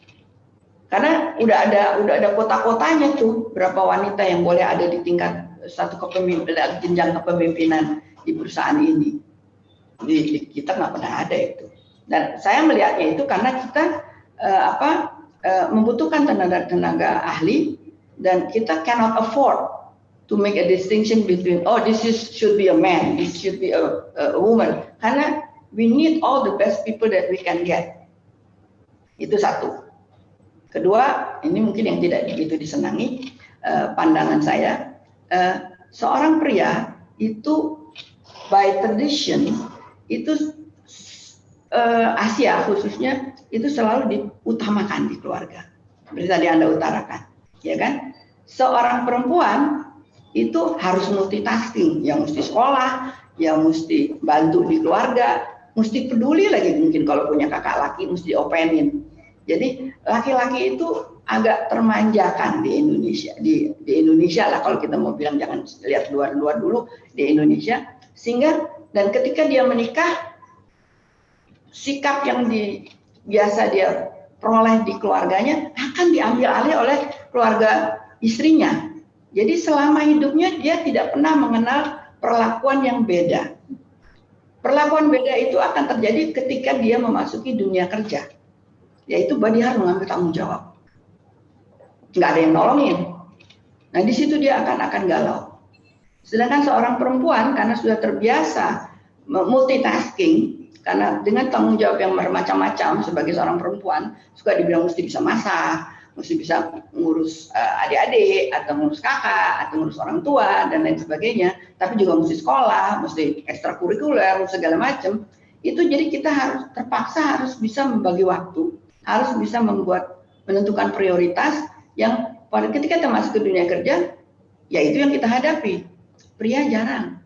Karena udah ada kota-kotanya tuh berapa wanita yang boleh ada di tingkat satu kepemimpinan, jenjang kepemimpinan di perusahaan ini. Di kita nggak pernah ada itu. Dan saya melihatnya itu karena kita membutuhkan tenaga ahli dan kita cannot afford to make a distinction between should be a man, this should be a woman. Karena we need all the best people that we can get. Itu satu. Kedua, ini mungkin yang tidak begitu disenangi pandangan saya, seorang pria itu by tradition itu Asia khususnya itu selalu diutamakan di keluarga. Seperti tadi Anda utarakan, ya kan? Seorang perempuan itu harus multitasking, yang mesti sekolah, yang mesti bantu di keluarga, mesti peduli lagi mungkin kalau punya kakak laki mesti diopenin. Jadi laki-laki itu agak termanjakan di Indonesia, di Indonesia lah kalau kita mau bilang, jangan lihat luar-luar dulu, di Indonesia. Sehingga dan ketika dia menikah, sikap yang biasa dia peroleh di keluarganya akan diambil alih oleh keluarga istrinya. Jadi selama hidupnya dia tidak pernah mengenal perlakuan yang beda. Perlakuan beda itu akan terjadi ketika dia memasuki dunia kerja. Yaitu bahwa dia harus mengambil tanggung jawab. Nggak ada yang nolongin. Nah di situ dia akan galau. Sedangkan seorang perempuan karena sudah terbiasa multitasking, karena dengan tanggung jawab yang bermacam-macam sebagai seorang perempuan, suka dibilang mesti bisa masak, mesti bisa ngurus adik-adik, atau ngurus kakak, atau ngurus orang tua, dan lain sebagainya. Tapi juga mesti sekolah, mesti ekstrakurikuler, segala macam. Itu jadi kita terpaksa harus bisa membagi waktu, harus bisa menentukan prioritas yang pada ketika kita masuk ke dunia kerja, ya itu yang kita hadapi. Pria jarang.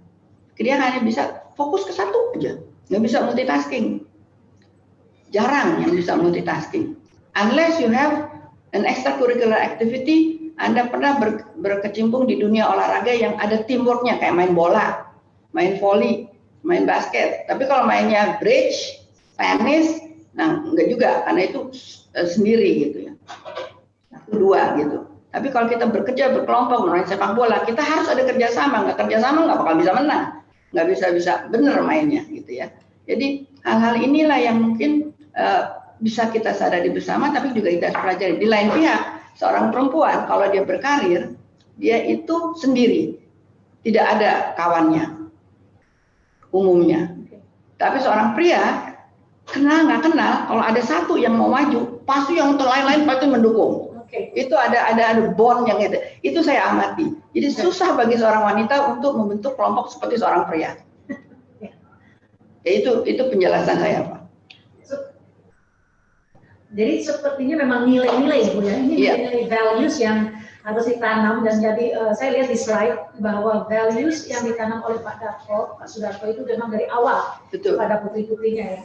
Dia hanya bisa fokus ke satu aja, nggak bisa multitasking. Jarang yang bisa multitasking. Unless you have an extracurricular activity, Anda pernah berkecimpung di dunia olahraga yang ada teamworknya, kayak main bola, main volley, main basket. Tapi kalau mainnya bridge, tenis, nah enggak juga, karena itu sendiri gitu ya. Satu dua gitu. Tapi kalau kita bekerja berkelompok main sepak bola, kita harus ada kerjasama. Nggak kerjasama nggak bakal bisa menang, nggak bisa bener mainnya gitu ya. Jadi hal-hal inilah yang mungkin bisa kita sadari bersama, tapi juga kita pelajari. Di lain pihak, seorang perempuan kalau dia berkarir, dia itu sendiri, tidak ada kawannya umumnya. Tapi seorang pria kenal nggak kenal, kalau ada satu yang mau maju, pasti yang lain-lain pasti mendukung. Itu ada bond yang itu saya amati. Jadi susah bagi seorang wanita untuk membentuk kelompok seperti seorang pria. Ya, itu penjelasan saya, Pak. Jadi sepertinya memang nilai-nilai Bu ya, ini nilai values yang harus ditanam dan jadi saya lihat di slide bahwa values yang ditanam oleh Pak Darto, Pak Sudarto itu memang dari awal pada putri-putrinya ya.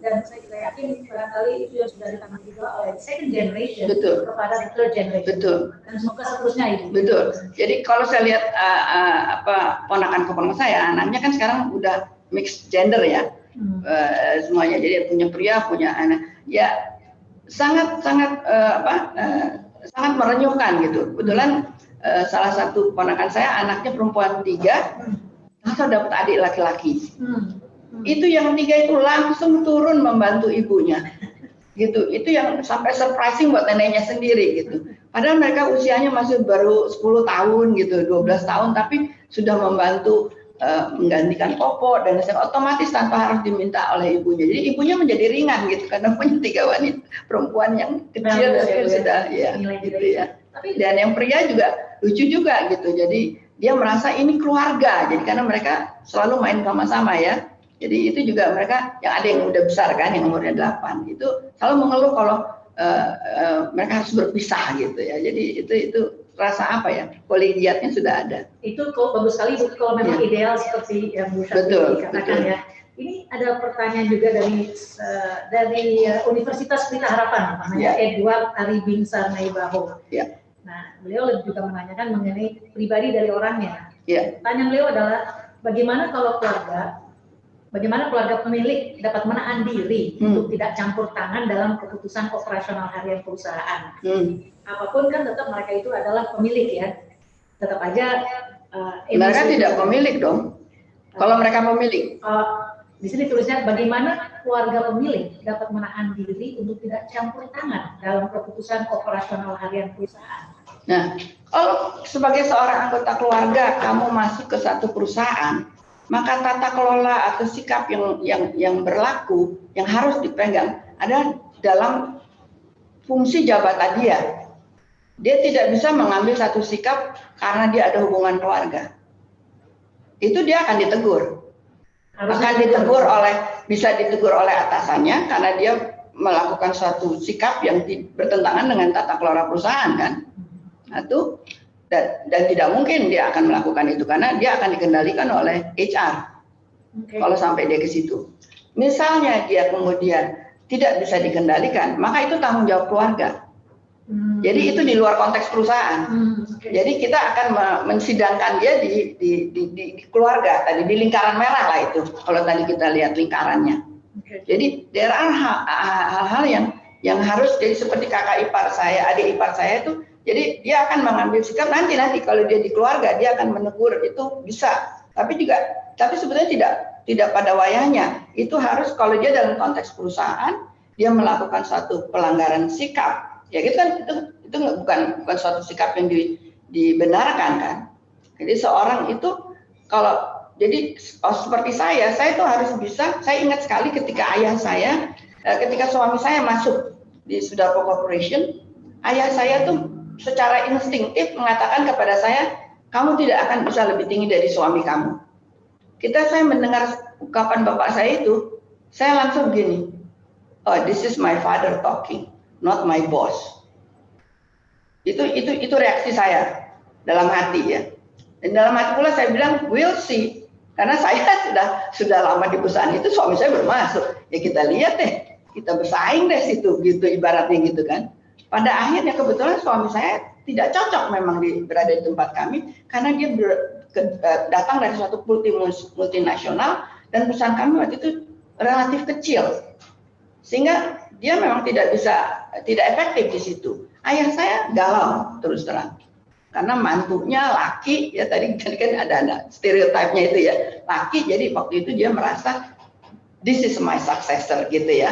Dan saya juga yakin barangkali itu yang sudah ditanam juga oleh second generation kepada the third generation. Dan semoga seterusnya itu. Jadi kalau saya lihat ponakan-keponakan saya, anaknya kan sekarang udah mixed gender ya, semuanya. Jadi punya pria, punya anak. Ya sangat merenyuhkan gitu. Kebetulan salah satu ponakan saya anaknya perempuan 3, atau dapat adik laki-laki. Itu yang 3 itu langsung turun membantu ibunya. Gitu. Itu yang sampai surprising buat neneknya sendiri gitu. Padahal mereka usianya masih baru 10 tahun gitu, 12 tahun, tapi sudah membantu menggantikan popok dan otomatis tanpa harus diminta oleh ibunya. Jadi ibunya menjadi ringan gitu karena punya 3 wanita perempuan yang kecil sudah ya gitu ya. Dan yang pria juga lucu juga gitu. Jadi dia merasa ini keluarga. Jadi karena mereka selalu main sama-sama ya. Jadi itu juga mereka yang ada yang udah besar kan, yang umurnya 8 itu selalu mengeluh kalau mereka harus berpisah gitu ya. Jadi itu rasa apa ya, kolegiatnya sudah ada. Itu bagus sekali Bu, kalau memang ideal seperti yang Bu Syafri katakan ya. Ini ada pertanyaan juga dari Universitas Pelita Harapan, namanya Edward Aribinsar Naibaho. Nah, beliau juga menanyakan mengenai pribadi dari orangnya. Pertanyaan beliau adalah bagaimana keluarga pemilik dapat menahan diri untuk tidak campur tangan dalam keputusan operasional harian perusahaan. Apapun kan tetap mereka itu adalah pemilik ya. Tetap aja mereka tidak pemilik dong. Kalau mereka pemilik. Di sini tulisnya bagaimana keluarga pemilik dapat menahan diri untuk tidak campur tangan dalam keputusan operasional harian perusahaan. Nah, kalau sebagai seorang anggota keluarga kamu masuk ke satu perusahaan, maka tata kelola atau sikap yang berlaku yang harus dipegang ada dalam fungsi jabatan dia. Dia tidak bisa mengambil satu sikap karena dia ada hubungan keluarga. Itu dia akan ditegur. Bisa ditegur oleh atasannya karena dia melakukan suatu sikap yang bertentangan dengan tata kelola perusahaan kan. Dan tidak mungkin dia akan melakukan itu karena dia akan dikendalikan oleh HR. Kalau sampai dia ke situ. Misalnya dia kemudian tidak bisa dikendalikan, maka itu tanggung jawab keluarga. Jadi itu di luar konteks perusahaan. Jadi kita akan mensidangkan dia di keluarga tadi, di lingkaran merah lah itu. Kalau tadi kita lihat lingkarannya. Jadi there are hal-hal yang harus, jadi seperti kakak ipar saya, adik ipar saya itu, jadi dia akan mengambil sikap nanti kalau dia di keluarga dia akan menegur, itu bisa. Tapi sebetulnya tidak pada wayahnya. Itu harus kalau dia dalam konteks perusahaan dia melakukan suatu pelanggaran sikap. Ya itu kan itu bukan suatu sikap yang dibenarkan kan. Jadi seorang itu seperti saya itu harus bisa. Saya ingat sekali ketika ketika suami saya masuk di Sudarpo Corporation, ayah saya tuh secara instinktif mengatakan kepada saya, kamu tidak akan bisa lebih tinggi dari suami kamu. Saya mendengar ungkapan bapak saya itu, saya langsung gini, oh this is my father talking. Not my boss. Itu reaksi saya dalam hati ya. Dan dalam hati pula saya bilang we'll see. Karena saya sudah lama di perusahaan itu, suami saya baru masuk. Ya kita lihat deh, kita bersaing deh situ gitu ibaratnya gitu kan. Pada akhirnya kebetulan suami saya tidak cocok memang berada di tempat kami karena dia datang dari suatu multinasional dan perusahaan kami waktu itu relatif kecil. Sehingga dia memang tidak efektif di situ. Ayah saya galau terus terang. Karena mantunya laki, ya tadi kan ada stereotipnya itu ya. Laki, jadi waktu itu dia merasa this is my successor gitu ya.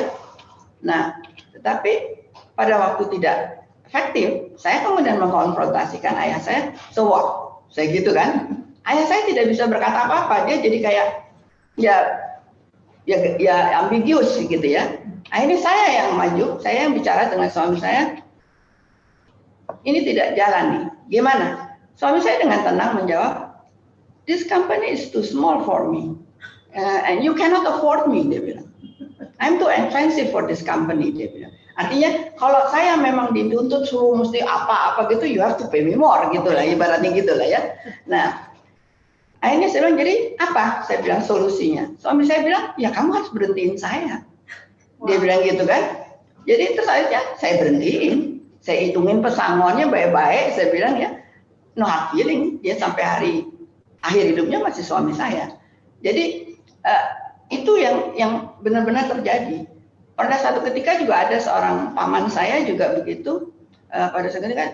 Nah, tetapi pada waktu tidak efektif, saya kemudian mengkonfrontasikan ayah saya, so what? Saya gitu kan. Ayah saya tidak bisa berkata apa-apa, dia jadi kayak ya ambiguous gitu ya. Akhirnya saya yang maju, saya yang bicara dengan suami saya, ini tidak jalan nih, gimana? Suami saya dengan tenang menjawab, this company is too small for me, and you cannot afford me, dia bilang. I'm too expensive for this company, dia bilang. Artinya kalau saya memang dituntut suruh mesti apa-apa gitu, you have to pay me more gitu lah, ibaratnya gitu lah ya. Nah, akhirnya saya bilang, jadi apa? Saya bilang solusinya. Suami saya bilang, ya kamu harus berhentiin saya. Dia bilang gitu kan. Jadi terus akhirnya saya berhentiin. Saya hitungin pesangonnya baik-baik. Saya bilang ya, no hard feeling. Dia sampai hari akhir hidupnya masih suami saya. Jadi itu yang benar-benar terjadi. Pada satu ketika juga ada seorang paman saya juga begitu. Pada saat ketika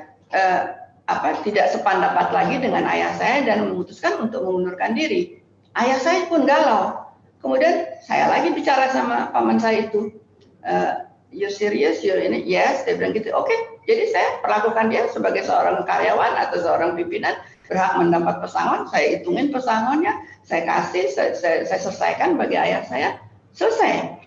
tidak sependapat lagi dengan ayah saya dan memutuskan untuk mengundurkan diri. Ayah saya pun galau. Kemudian saya lagi bicara sama paman saya itu, you serious, you ini, yes, dia bilang gitu. Oke, jadi saya perlakukan dia sebagai seorang karyawan atau seorang pimpinan berhak mendapat pesangon. Saya hitungin pesangonnya, saya kasih, saya selesaikan bagi ayah saya, selesai.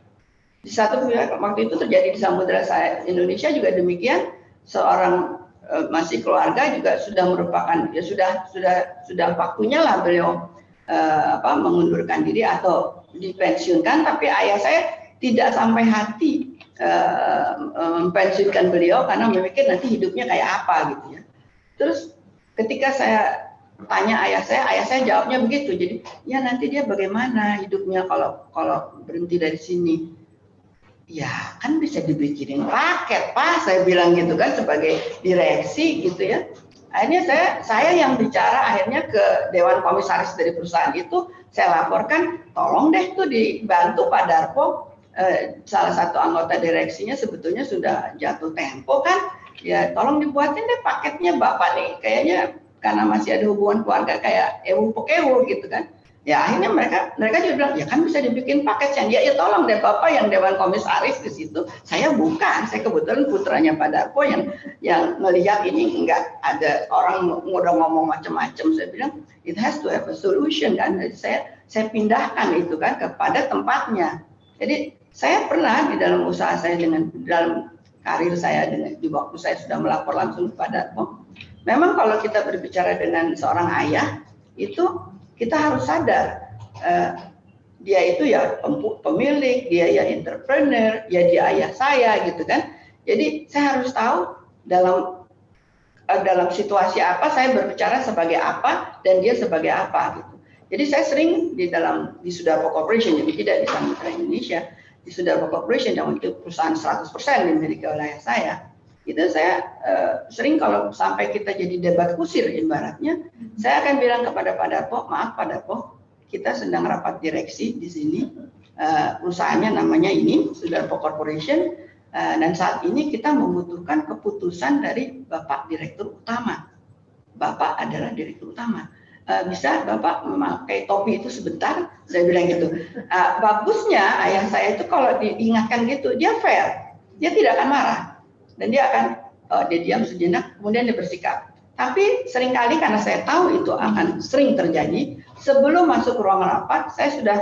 Di satu waktu itu terjadi di Samudra Indonesia juga demikian, seorang masih keluarga juga sudah merupakan ya sudah waktunya lah beliau mengundurkan diri atau dipensiunkan, tapi ayah saya tidak sampai hati mempensiunkan beliau karena memikir nanti hidupnya kayak apa gitu ya. Terus ketika saya tanya ayah saya jawabnya begitu, jadi ya nanti dia bagaimana hidupnya kalau berhenti dari sini. Ya kan bisa dibikin paket Pak, saya bilang gitu kan sebagai direksi gitu ya. Akhirnya saya yang bicara akhirnya ke Dewan Komisaris dari perusahaan itu, saya laporkan tolong deh tuh dibantu Pak Darpo, salah satu anggota direksinya sebetulnya sudah jatuh tempo kan, ya tolong dibuatin deh paketnya Bapak nih, kayaknya karena masih ada hubungan keluarga kayak ewu pokewu gitu kan. Ya akhirnya mereka juga bilang, ya kan bisa dibikin paketnya. Ya tolong deh Bapak yang Dewan Komisaris di situ. Saya bukan, saya kebetulan putranya Pak Darpo yang melihat ini enggak ada orang udah ngomong macam-macam. Saya bilang, it has to have a solution kan. Jadi saya pindahkan itu kan kepada tempatnya. Jadi saya pernah di dalam usaha saya dalam karir saya di waktu saya sudah melapor langsung kepada Darpo. Memang kalau kita berbicara dengan seorang ayah itu kita harus sadar dia itu ya pemilik, dia ya entrepreneur, ya dia ayah saya gitu kan. Jadi saya harus tahu dalam situasi apa saya berbicara sebagai apa dan dia sebagai apa gitu. Jadi saya sering di Sudarpo Corporation, jadi tidak di Samudra Indonesia, di Sudarpo Corporation yang itu perusahaan 100% dimiliki oleh saya. Itu saya sering kalau sampai kita jadi debat kusir ibaratnya, saya akan bilang kepada Pak Darpo, maaf Pak Darpo, kita sedang rapat direksi di sini, perusahaannya namanya ini Sudarpo Corporation, dan saat ini kita membutuhkan keputusan dari Bapak Direktur Utama. Bapak adalah Direktur Utama. Bisa Bapak memakai topi itu sebentar? Saya bilang gitu. Bagusnya ayah saya itu kalau diingatkan gitu, dia fair, dia tidak akan marah. Dan dia akan dia diam sejenak, kemudian dia bersikap. Tapi seringkali karena saya tahu itu akan sering terjadi, sebelum masuk ruang rapat, saya sudah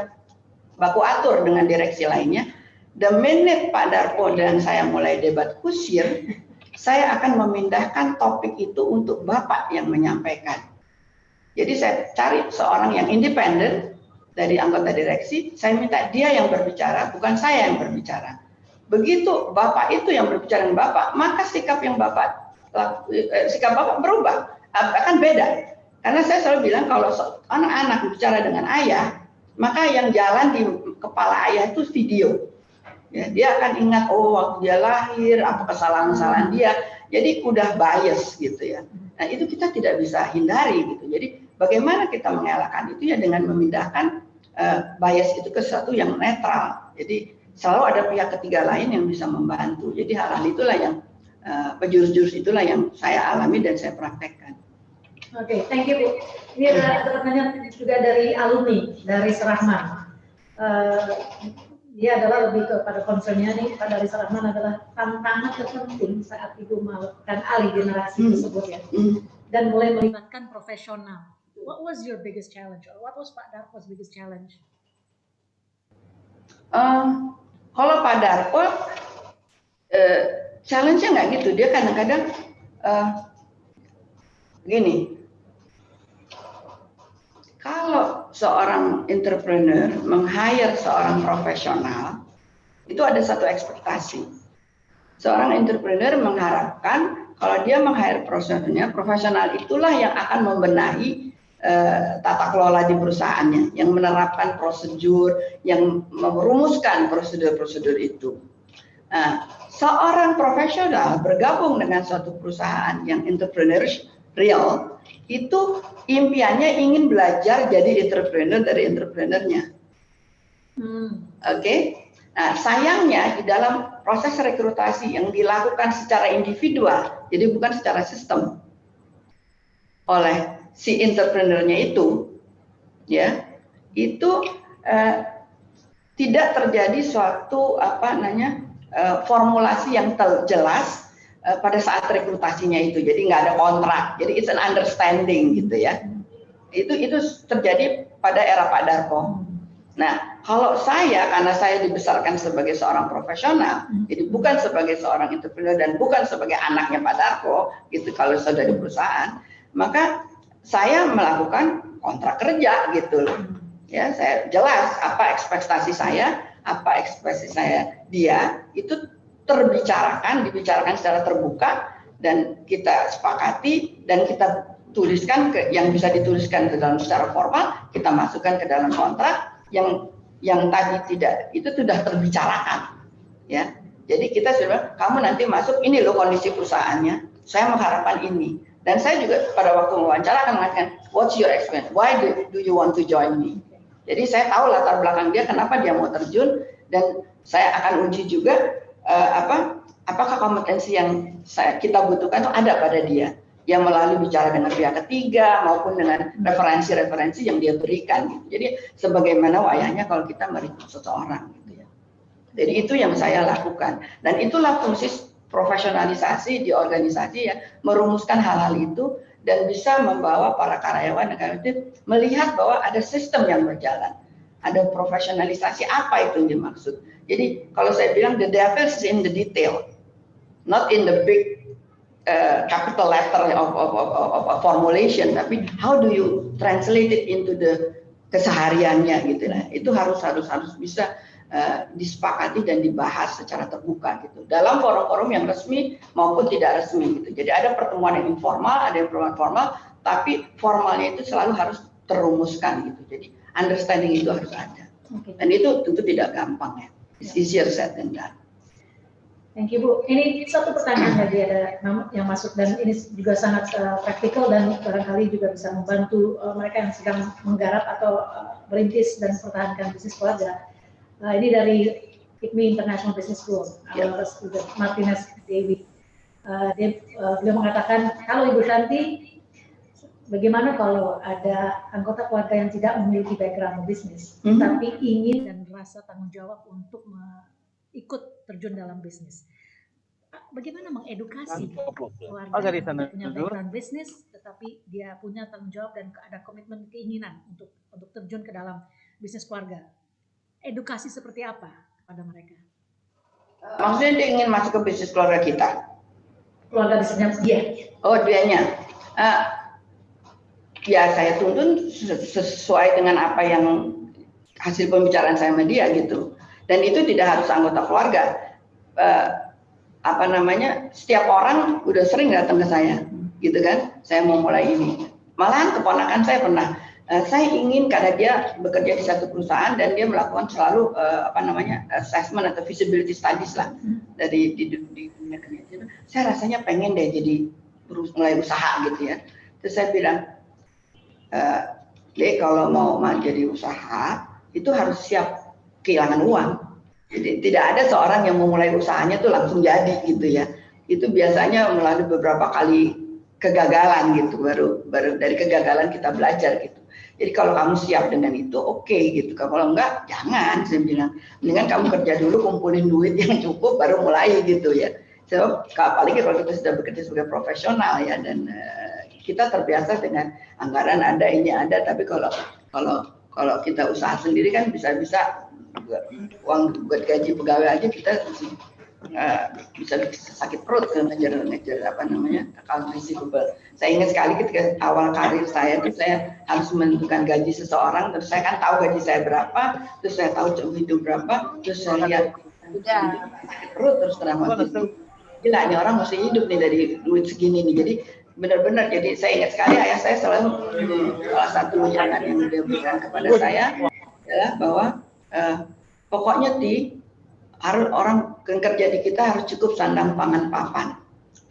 baku atur dengan direksi lainnya. The minute Pak Darpo dan saya mulai debat kusir, saya akan memindahkan topik itu untuk Bapak yang menyampaikan. Jadi saya cari seorang yang independen dari anggota direksi, saya minta dia yang berbicara, bukan saya yang berbicara. Begitu Bapak itu yang berbicara dengan Bapak, maka sikap Bapak berubah, akan beda. Karena saya selalu bilang kalau anak-anak bicara dengan ayah, maka yang jalan di kepala ayah itu video. Ya, dia akan ingat, oh waktu dia lahir, apa kesalahan-kesalahan dia. Jadi udah bias gitu ya. Nah itu kita tidak bisa hindari gitu. Jadi bagaimana kita mengelakkan itu ya dengan memindahkan bias itu ke sesuatu yang netral. Jadi selalu ada pihak ketiga lain yang bisa membantu. Jadi hal-hal itulah yang penjurus-jurus itulah yang saya alami dan saya praktekkan. Oke, thank you Bu. Ini ada pertanyaan juga dari alumni dari Serahman. Dia adalah lebih kepada concernnya nih, Pak dari Serahman adalah tantangan terpenting saat Ibu melakukan alih generasi tersebut ya, dan mulai melibatkan profesional. What was your biggest challenge? Or what was Pak Darpo's biggest challenge? Kalau Pak Darpo, challenge-nya nggak gitu. Dia kadang-kadang gini, kalau seorang entrepreneur meng-hire seorang profesional, itu ada satu ekspektasi. seorang entrepreneur mengharapkan kalau dia meng-hire profesional itulah yang akan membenahi tata kelola di perusahaannya, yang menerapkan prosedur, yang merumuskan prosedur-prosedur itu. Nah, seorang profesional bergabung dengan suatu perusahaan yang entrepreneurial, itu impiannya ingin belajar jadi entrepreneur dari entrepreneurnya. Oke? Nah, sayangnya di dalam proses rekrutasi yang dilakukan secara individual, jadi bukan secara sistem, oleh si entrepreneurnya itu, ya, itu tidak terjadi suatu formulasi yang jelas pada saat rekrutasinya itu. Jadi nggak ada kontrak. Jadi it's an understanding gitu ya. Itu terjadi pada era Pak Darpo. Nah, kalau saya, karena saya dibesarkan sebagai seorang profesional, jadi bukan sebagai seorang entrepreneur dan bukan sebagai anaknya Pak Darpo, gitu kalau sudah di perusahaan, maka saya melakukan kontrak kerja gitu loh. Ya, saya jelas apa ekspektasi saya, apa ekspektasi saya dia, itu dibicarakan secara terbuka dan kita sepakati dan kita tuliskan yang bisa dituliskan ke dalam secara formal, kita masukkan ke dalam kontrak yang tadi tidak, itu sudah terbicarakan. Ya. Jadi kita sudah, kamu nanti masuk, ini loh kondisi perusahaannya, saya mengharapkan ini. Dan saya juga pada waktu wawancara akan mengatakan, what's your experience? Why do you want to join me? Jadi saya tahu latar belakang dia, kenapa dia mau terjun, dan saya akan uji juga apakah kompetensi yang kita butuhkan itu ada pada dia, yang melalui bicara dengan pihak ketiga maupun dengan referensi-referensi yang dia berikan. Gitu. Jadi sebagaimana wayahnya kalau kita merekrut seseorang. Gitu ya. Jadi itu yang saya lakukan, dan itulah fungsi profesionalisasi di organisasi ya, merumuskan hal-hal itu dan bisa membawa para karyawan itu melihat bahwa ada sistem yang berjalan, ada profesionalisasi apa itu yang dimaksud. Jadi kalau saya bilang the devil is in the detail, not in the big capital letter of formulation, tapi how do you translate it into the kesehariannya gitu lah. Itu harus bisa disepakati dan dibahas secara terbuka gitu dalam forum-forum yang resmi maupun tidak resmi gitu. Jadi ada pertemuan yang informal, ada yang pertemuan formal, tapi formalnya itu selalu harus terumuskan gitu. Jadi understanding itu harus ada. Dan itu tentu tidak gampang ya. It's easier said than done. Thank you Bu. Ini satu pertanyaan lagi ada yang masuk dan ini juga sangat praktikal dan barangkali juga bisa membantu mereka yang sedang menggarap atau merintis dan mempertahankan bisnis keluarga. Ini dari IPMI International Business School, Martinez David. Beliau mengatakan, kalau Ibu Shanti, bagaimana kalau ada anggota keluarga yang tidak memiliki background bisnis, tapi ingin dan merasa tanggung jawab untuk ikut terjun dalam bisnis? Bagaimana mengedukasi keluarga yang punya background bisnis, tetapi dia punya tanggung jawab dan ada komitmen keinginan untuk terjun ke dalam bisnis keluarga? Edukasi seperti apa kepada mereka? Maksudnya dia ingin masuk ke bisnis keluarga kita? Keluarga bisnisnya dia. Oh, dianya. Ya saya tuntun sesuai dengan apa yang hasil pembicaraan saya sama dia gitu. Dan itu tidak harus anggota keluarga. Setiap orang udah sering datang ke saya, gitu kan? Saya mau mulai ini. Malahan keponakan saya pernah. Saya ingin, karena dia bekerja di satu perusahaan dan dia melakukan selalu assessment atau feasibility studies lah dari di dunia kerja. Saya rasanya pengen deh jadi mulai usaha gitu ya. Terus saya bilang, kalau mau jadi usaha itu harus siap kehilangan uang. Jadi tidak ada seorang yang memulai usahanya tuh langsung jadi gitu ya. Itu biasanya melalui beberapa kali kegagalan gitu, baru dari kegagalan kita belajar gitu. Jadi kalau kamu siap dengan itu, oke gitu. Kalau enggak, jangan. Saya bilang, mendingan kamu kerja dulu, kumpulin duit yang cukup, baru mulai gitu ya. So, apalagi kalau kita sudah bekerja sebagai profesional ya, dan kita terbiasa dengan anggaran ada, ini ada. Tapi kalau kita usaha sendiri kan bisa uang buat gaji pegawai aja kita bisa sakit perut ngejar account receivable. Saya ingat sekali ketika awal karir saya itu saya harus menentukan gaji seseorang, terus saya kan tahu gaji saya berapa, terus saya tahu hidup berapa, terus saya lihat sakit perut terus terang waktu itu gila nih orang mesti hidup nih dari duit segini nih. Jadi benar-benar, jadi saya ingat sekali ayah saya selalu salah satu ujangan yang dia berikan kepada saya adalah bahwa pokoknya harus orang kerja di kita harus cukup sandang pangan papan.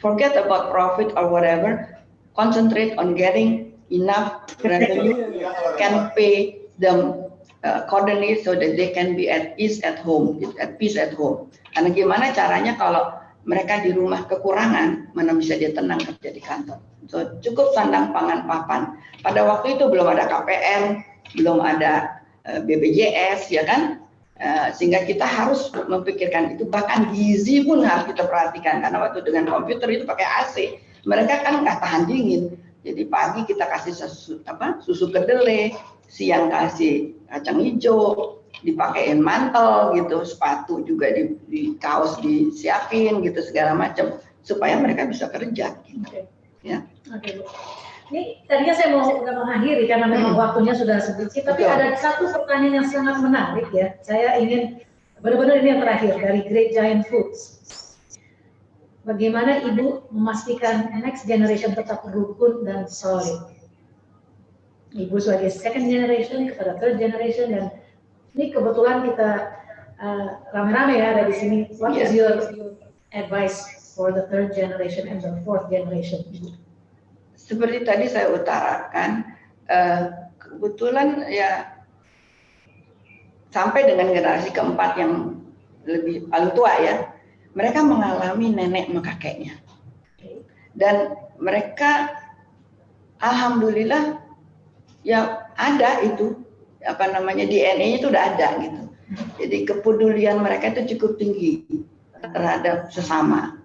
Forget about profit or whatever, concentrate on getting enough revenue can pay them accordingly so that they can be at ease at home, at peace at home. Karena gimana caranya kalau mereka di rumah kekurangan, mana bisa dia tenang kerja di kantor. So, cukup sandang pangan papan. Pada waktu itu belum ada KPR, belum ada BPJS, ya kan? Sehingga kita harus memikirkan itu. Bahkan gizi pun harus kita perhatikan. Karena waktu dengan komputer itu pakai AC, mereka kan nggak tahan dingin. Jadi pagi kita kasih susu kedelai, siang kasih kacang hijau, dipakein mantel gitu, sepatu juga di kaos disiapin gitu segala macam supaya mereka bisa kerja. Gitu. Okay. Ya. Oke, Bu. Ini tadinya saya mau mengakhiri karena memang waktunya sudah sedikit, tapi ada satu pertanyaan yang sangat menarik ya. Saya ingin benar-benar ini yang terakhir dari Great Giant Foods. Bagaimana Ibu memastikan next generation tetap rukun dan solid? Ibu sebagai second generation kepada third generation, dan ini kebetulan kita rame-rame ya ada di sini. What is your advice for the third generation and the fourth generation? Seperti tadi saya utarakan, kebetulan ya sampai dengan generasi keempat yang lebih paling tua ya, mereka mengalami nenek sama kakeknya, dan mereka alhamdulillah ya ada itu DNA-nya itu udah ada gitu. Jadi kepedulian mereka itu cukup tinggi terhadap sesama,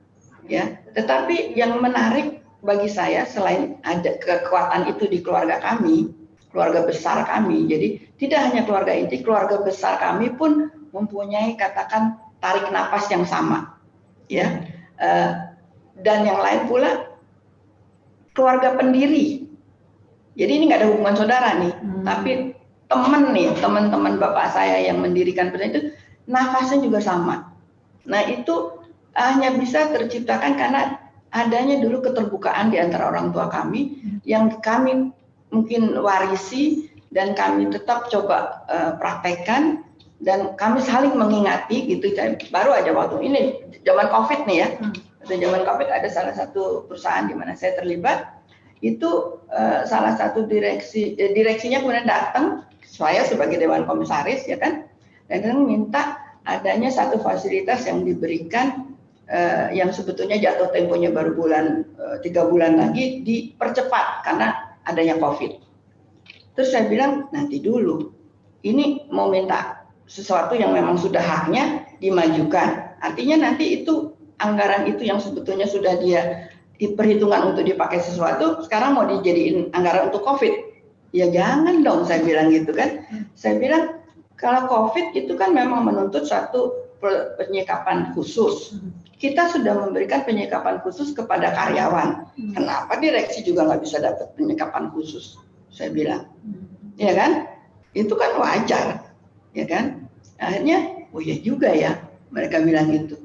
ya. Tetapi yang menarik bagi saya selain ada kekuatan itu di keluarga kami, keluarga besar kami. Jadi tidak hanya keluarga inti, keluarga besar kami pun mempunyai katakan tarik napas yang sama, ya. Dan yang lain pula keluarga pendiri. Jadi ini nggak ada hubungan saudara nih, tapi teman-teman bapak saya yang mendirikan pesantren itu nafasnya juga sama. Nah itu hanya bisa terciptakan karena adanya dulu keterbukaan di antara orang tua kami yang kami mungkin warisi dan kami tetap coba praktekkan, dan kami saling mengingati gitu. Baru aja waktu ini zaman COVID nih ya, zaman COVID ada salah satu perusahaan di mana saya terlibat. Itu salah satu direksinya kemudian datang, saya sebagai dewan komisaris ya kan, dan minta adanya satu fasilitas yang diberikan yang sebetulnya jatuh temponya baru 3 bulan lagi, dipercepat karena adanya COVID. Terus saya bilang nanti dulu, ini mau minta sesuatu yang memang sudah haknya dimajukan, artinya nanti itu anggaran itu yang sebetulnya sudah dia perhitungan untuk dipakai sesuatu, sekarang mau dijadiin anggaran untuk COVID. Ya jangan dong, saya bilang gitu kan. Saya bilang kalau COVID itu kan memang menuntut satu penyikapan khusus. Kita sudah memberikan penyikapan khusus kepada karyawan. Kenapa direksi juga nggak bisa dapat penyikapan khusus? Saya bilang, ya kan? Itu kan wajar, ya kan? Akhirnya, oh ya juga ya, mereka bilang gitu.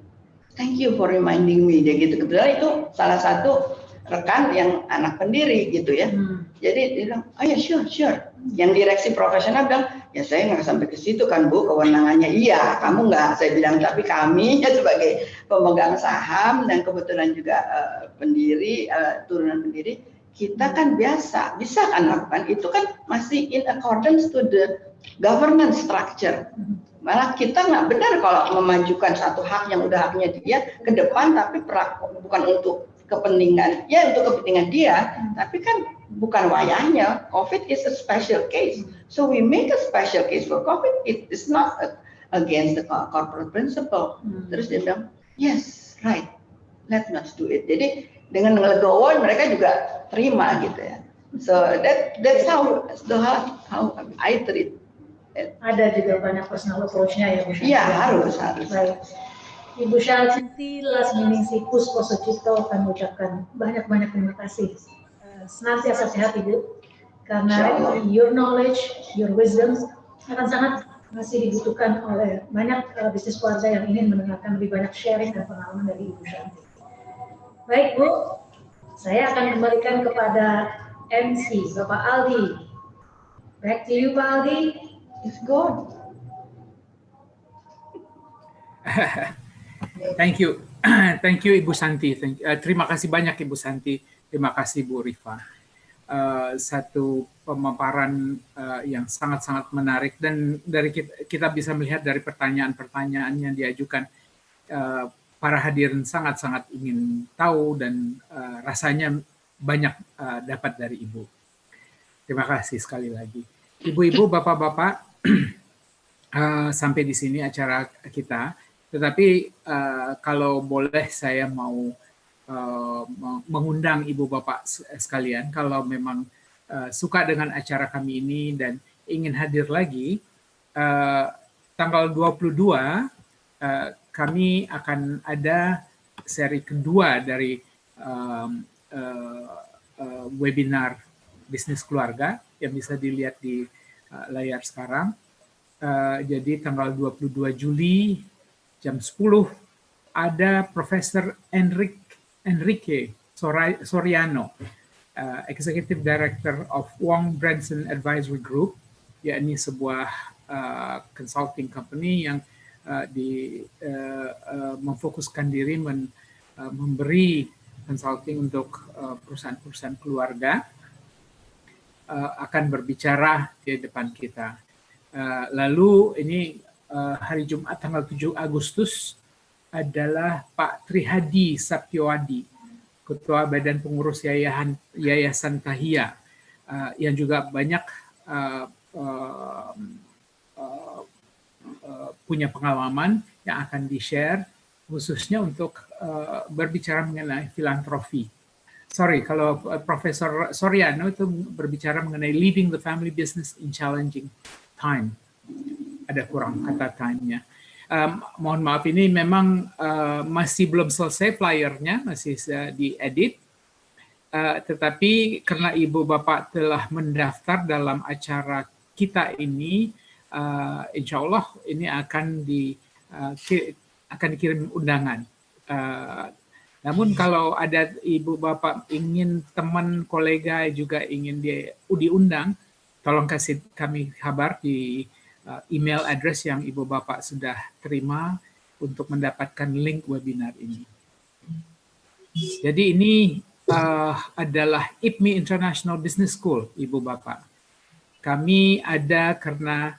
Thank you for reminding me, dia gitu. Kebetulan itu salah satu rekan yang anak pendiri gitu ya. Jadi dia bilang, oh ya sure. Yang direksi profesional bilang, ya saya nggak sampai ke situ kan Bu, kewenangannya. Iya, kamu nggak, saya bilang, tapi kami ya sebagai pemegang saham dan kebetulan juga pendiri, turunan pendiri, kita kan bisa kan lakukan itu kan masih in accordance to the governance structure. Malah kita nggak benar kalau memajukan satu hak yang udah haknya dia ke depan, tapi bukan untuk kepentingan, ya untuk kepentingan dia, tapi kan bukan wayahnya. COVID is a special case, so we make a special case for COVID. It is not against the corporate principle. Terus dia bilang, yes, right, let's not do it. Jadi dengan legowo mereka juga terima gitu ya. So that's how I treat. Ada juga banyak personal approach-nya ya Bu Shanti. Iya, harus. Baik. Ibu Shanti Lasminingsih Pusposochito kami ucapkan banyak-banyak terima kasih. Senantiasa sehat Ibu, karena your knowledge, your wisdom akan sangat masih dibutuhkan oleh banyak bisnis keluarga yang ingin mendengarkan lebih banyak sharing dan pengalaman dari Ibu Shanti. Baik Bu, saya akan kembalikan kepada MC Bapak Aldi. Back to you Pak Aldi. It's gone. Thank you. Thank you Ibu Santi. Terima kasih banyak Ibu Santi. Terima kasih Bu Rifa. Satu pemaparan yang sangat-sangat menarik, dan dari kita bisa melihat dari pertanyaan-pertanyaan yang diajukan, para hadirin sangat-sangat ingin tahu dan rasanya banyak dapat dari Ibu. Terima kasih sekali lagi. Ibu-ibu, bapak-bapak, sampai di sini acara kita. Tetapi kalau boleh saya mau mengundang ibu bapak sekalian, kalau memang suka dengan acara kami ini dan ingin hadir lagi, tanggal 22 kami akan ada seri kedua dari webinar bisnis keluarga yang bisa dilihat di layar sekarang. Jadi tanggal 22 Juli jam 10 ada Profesor Enrique Soriano, Executive Director of Wong Branson Advisory Group, yakni sebuah consulting company yang memfokuskan diri memberi consulting untuk perusahaan-perusahaan keluarga, akan berbicara di depan kita. Lalu ini hari Jumat tanggal 7 Agustus adalah Pak Trihadi Saptiwadi, Ketua Badan Pengurus Yayasan Tahia, yang juga banyak punya pengalaman yang akan di-share, khususnya untuk berbicara mengenai filantropi. Sorry, kalau Profesor Soriano itu berbicara mengenai leading the family business in challenging time. Ada kurang kata time-nya. Mohon maaf, ini memang masih belum selesai flyernya, masih diedit. Tetapi karena Ibu Bapak telah mendaftar dalam acara kita ini, insya Allah ini akan dikirim undangan. Namun kalau ada Ibu Bapak ingin teman kolega juga ingin diundang, tolong kasih kami kabar di email address yang Ibu Bapak sudah terima untuk mendapatkan link webinar ini. Jadi ini adalah IPMI International Business School, Ibu Bapak. Kami ada karena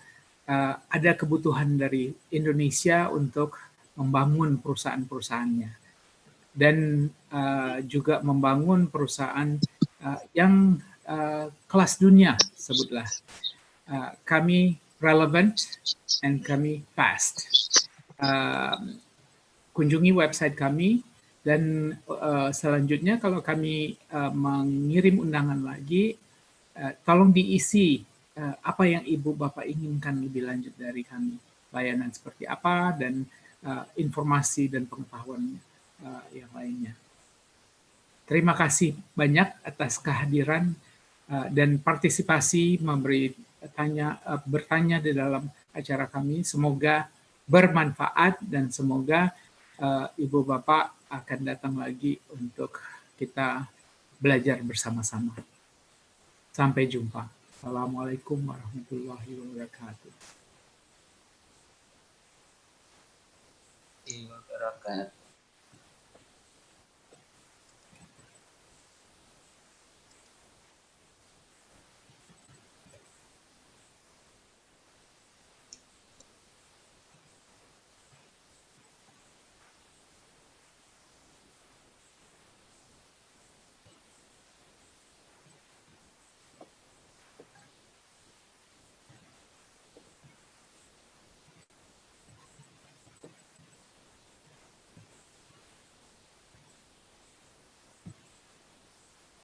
ada kebutuhan dari Indonesia untuk membangun perusahaan-perusahaannya. Dan juga membangun perusahaan yang kelas dunia, sebutlah. Kami relevant and kami fast. Kunjungi website kami, dan selanjutnya kalau kami mengirim undangan lagi, tolong diisi apa yang Ibu Bapak inginkan lebih lanjut dari kami. Layanan seperti apa, dan informasi dan pengetahuan yang lainnya. Terima kasih banyak atas kehadiran dan partisipasi bertanya di dalam acara kami. Semoga bermanfaat dan semoga Ibu Bapak akan datang lagi untuk kita belajar bersama-sama. Sampai jumpa. Assalamualaikum warahmatullahi wabarakatuh.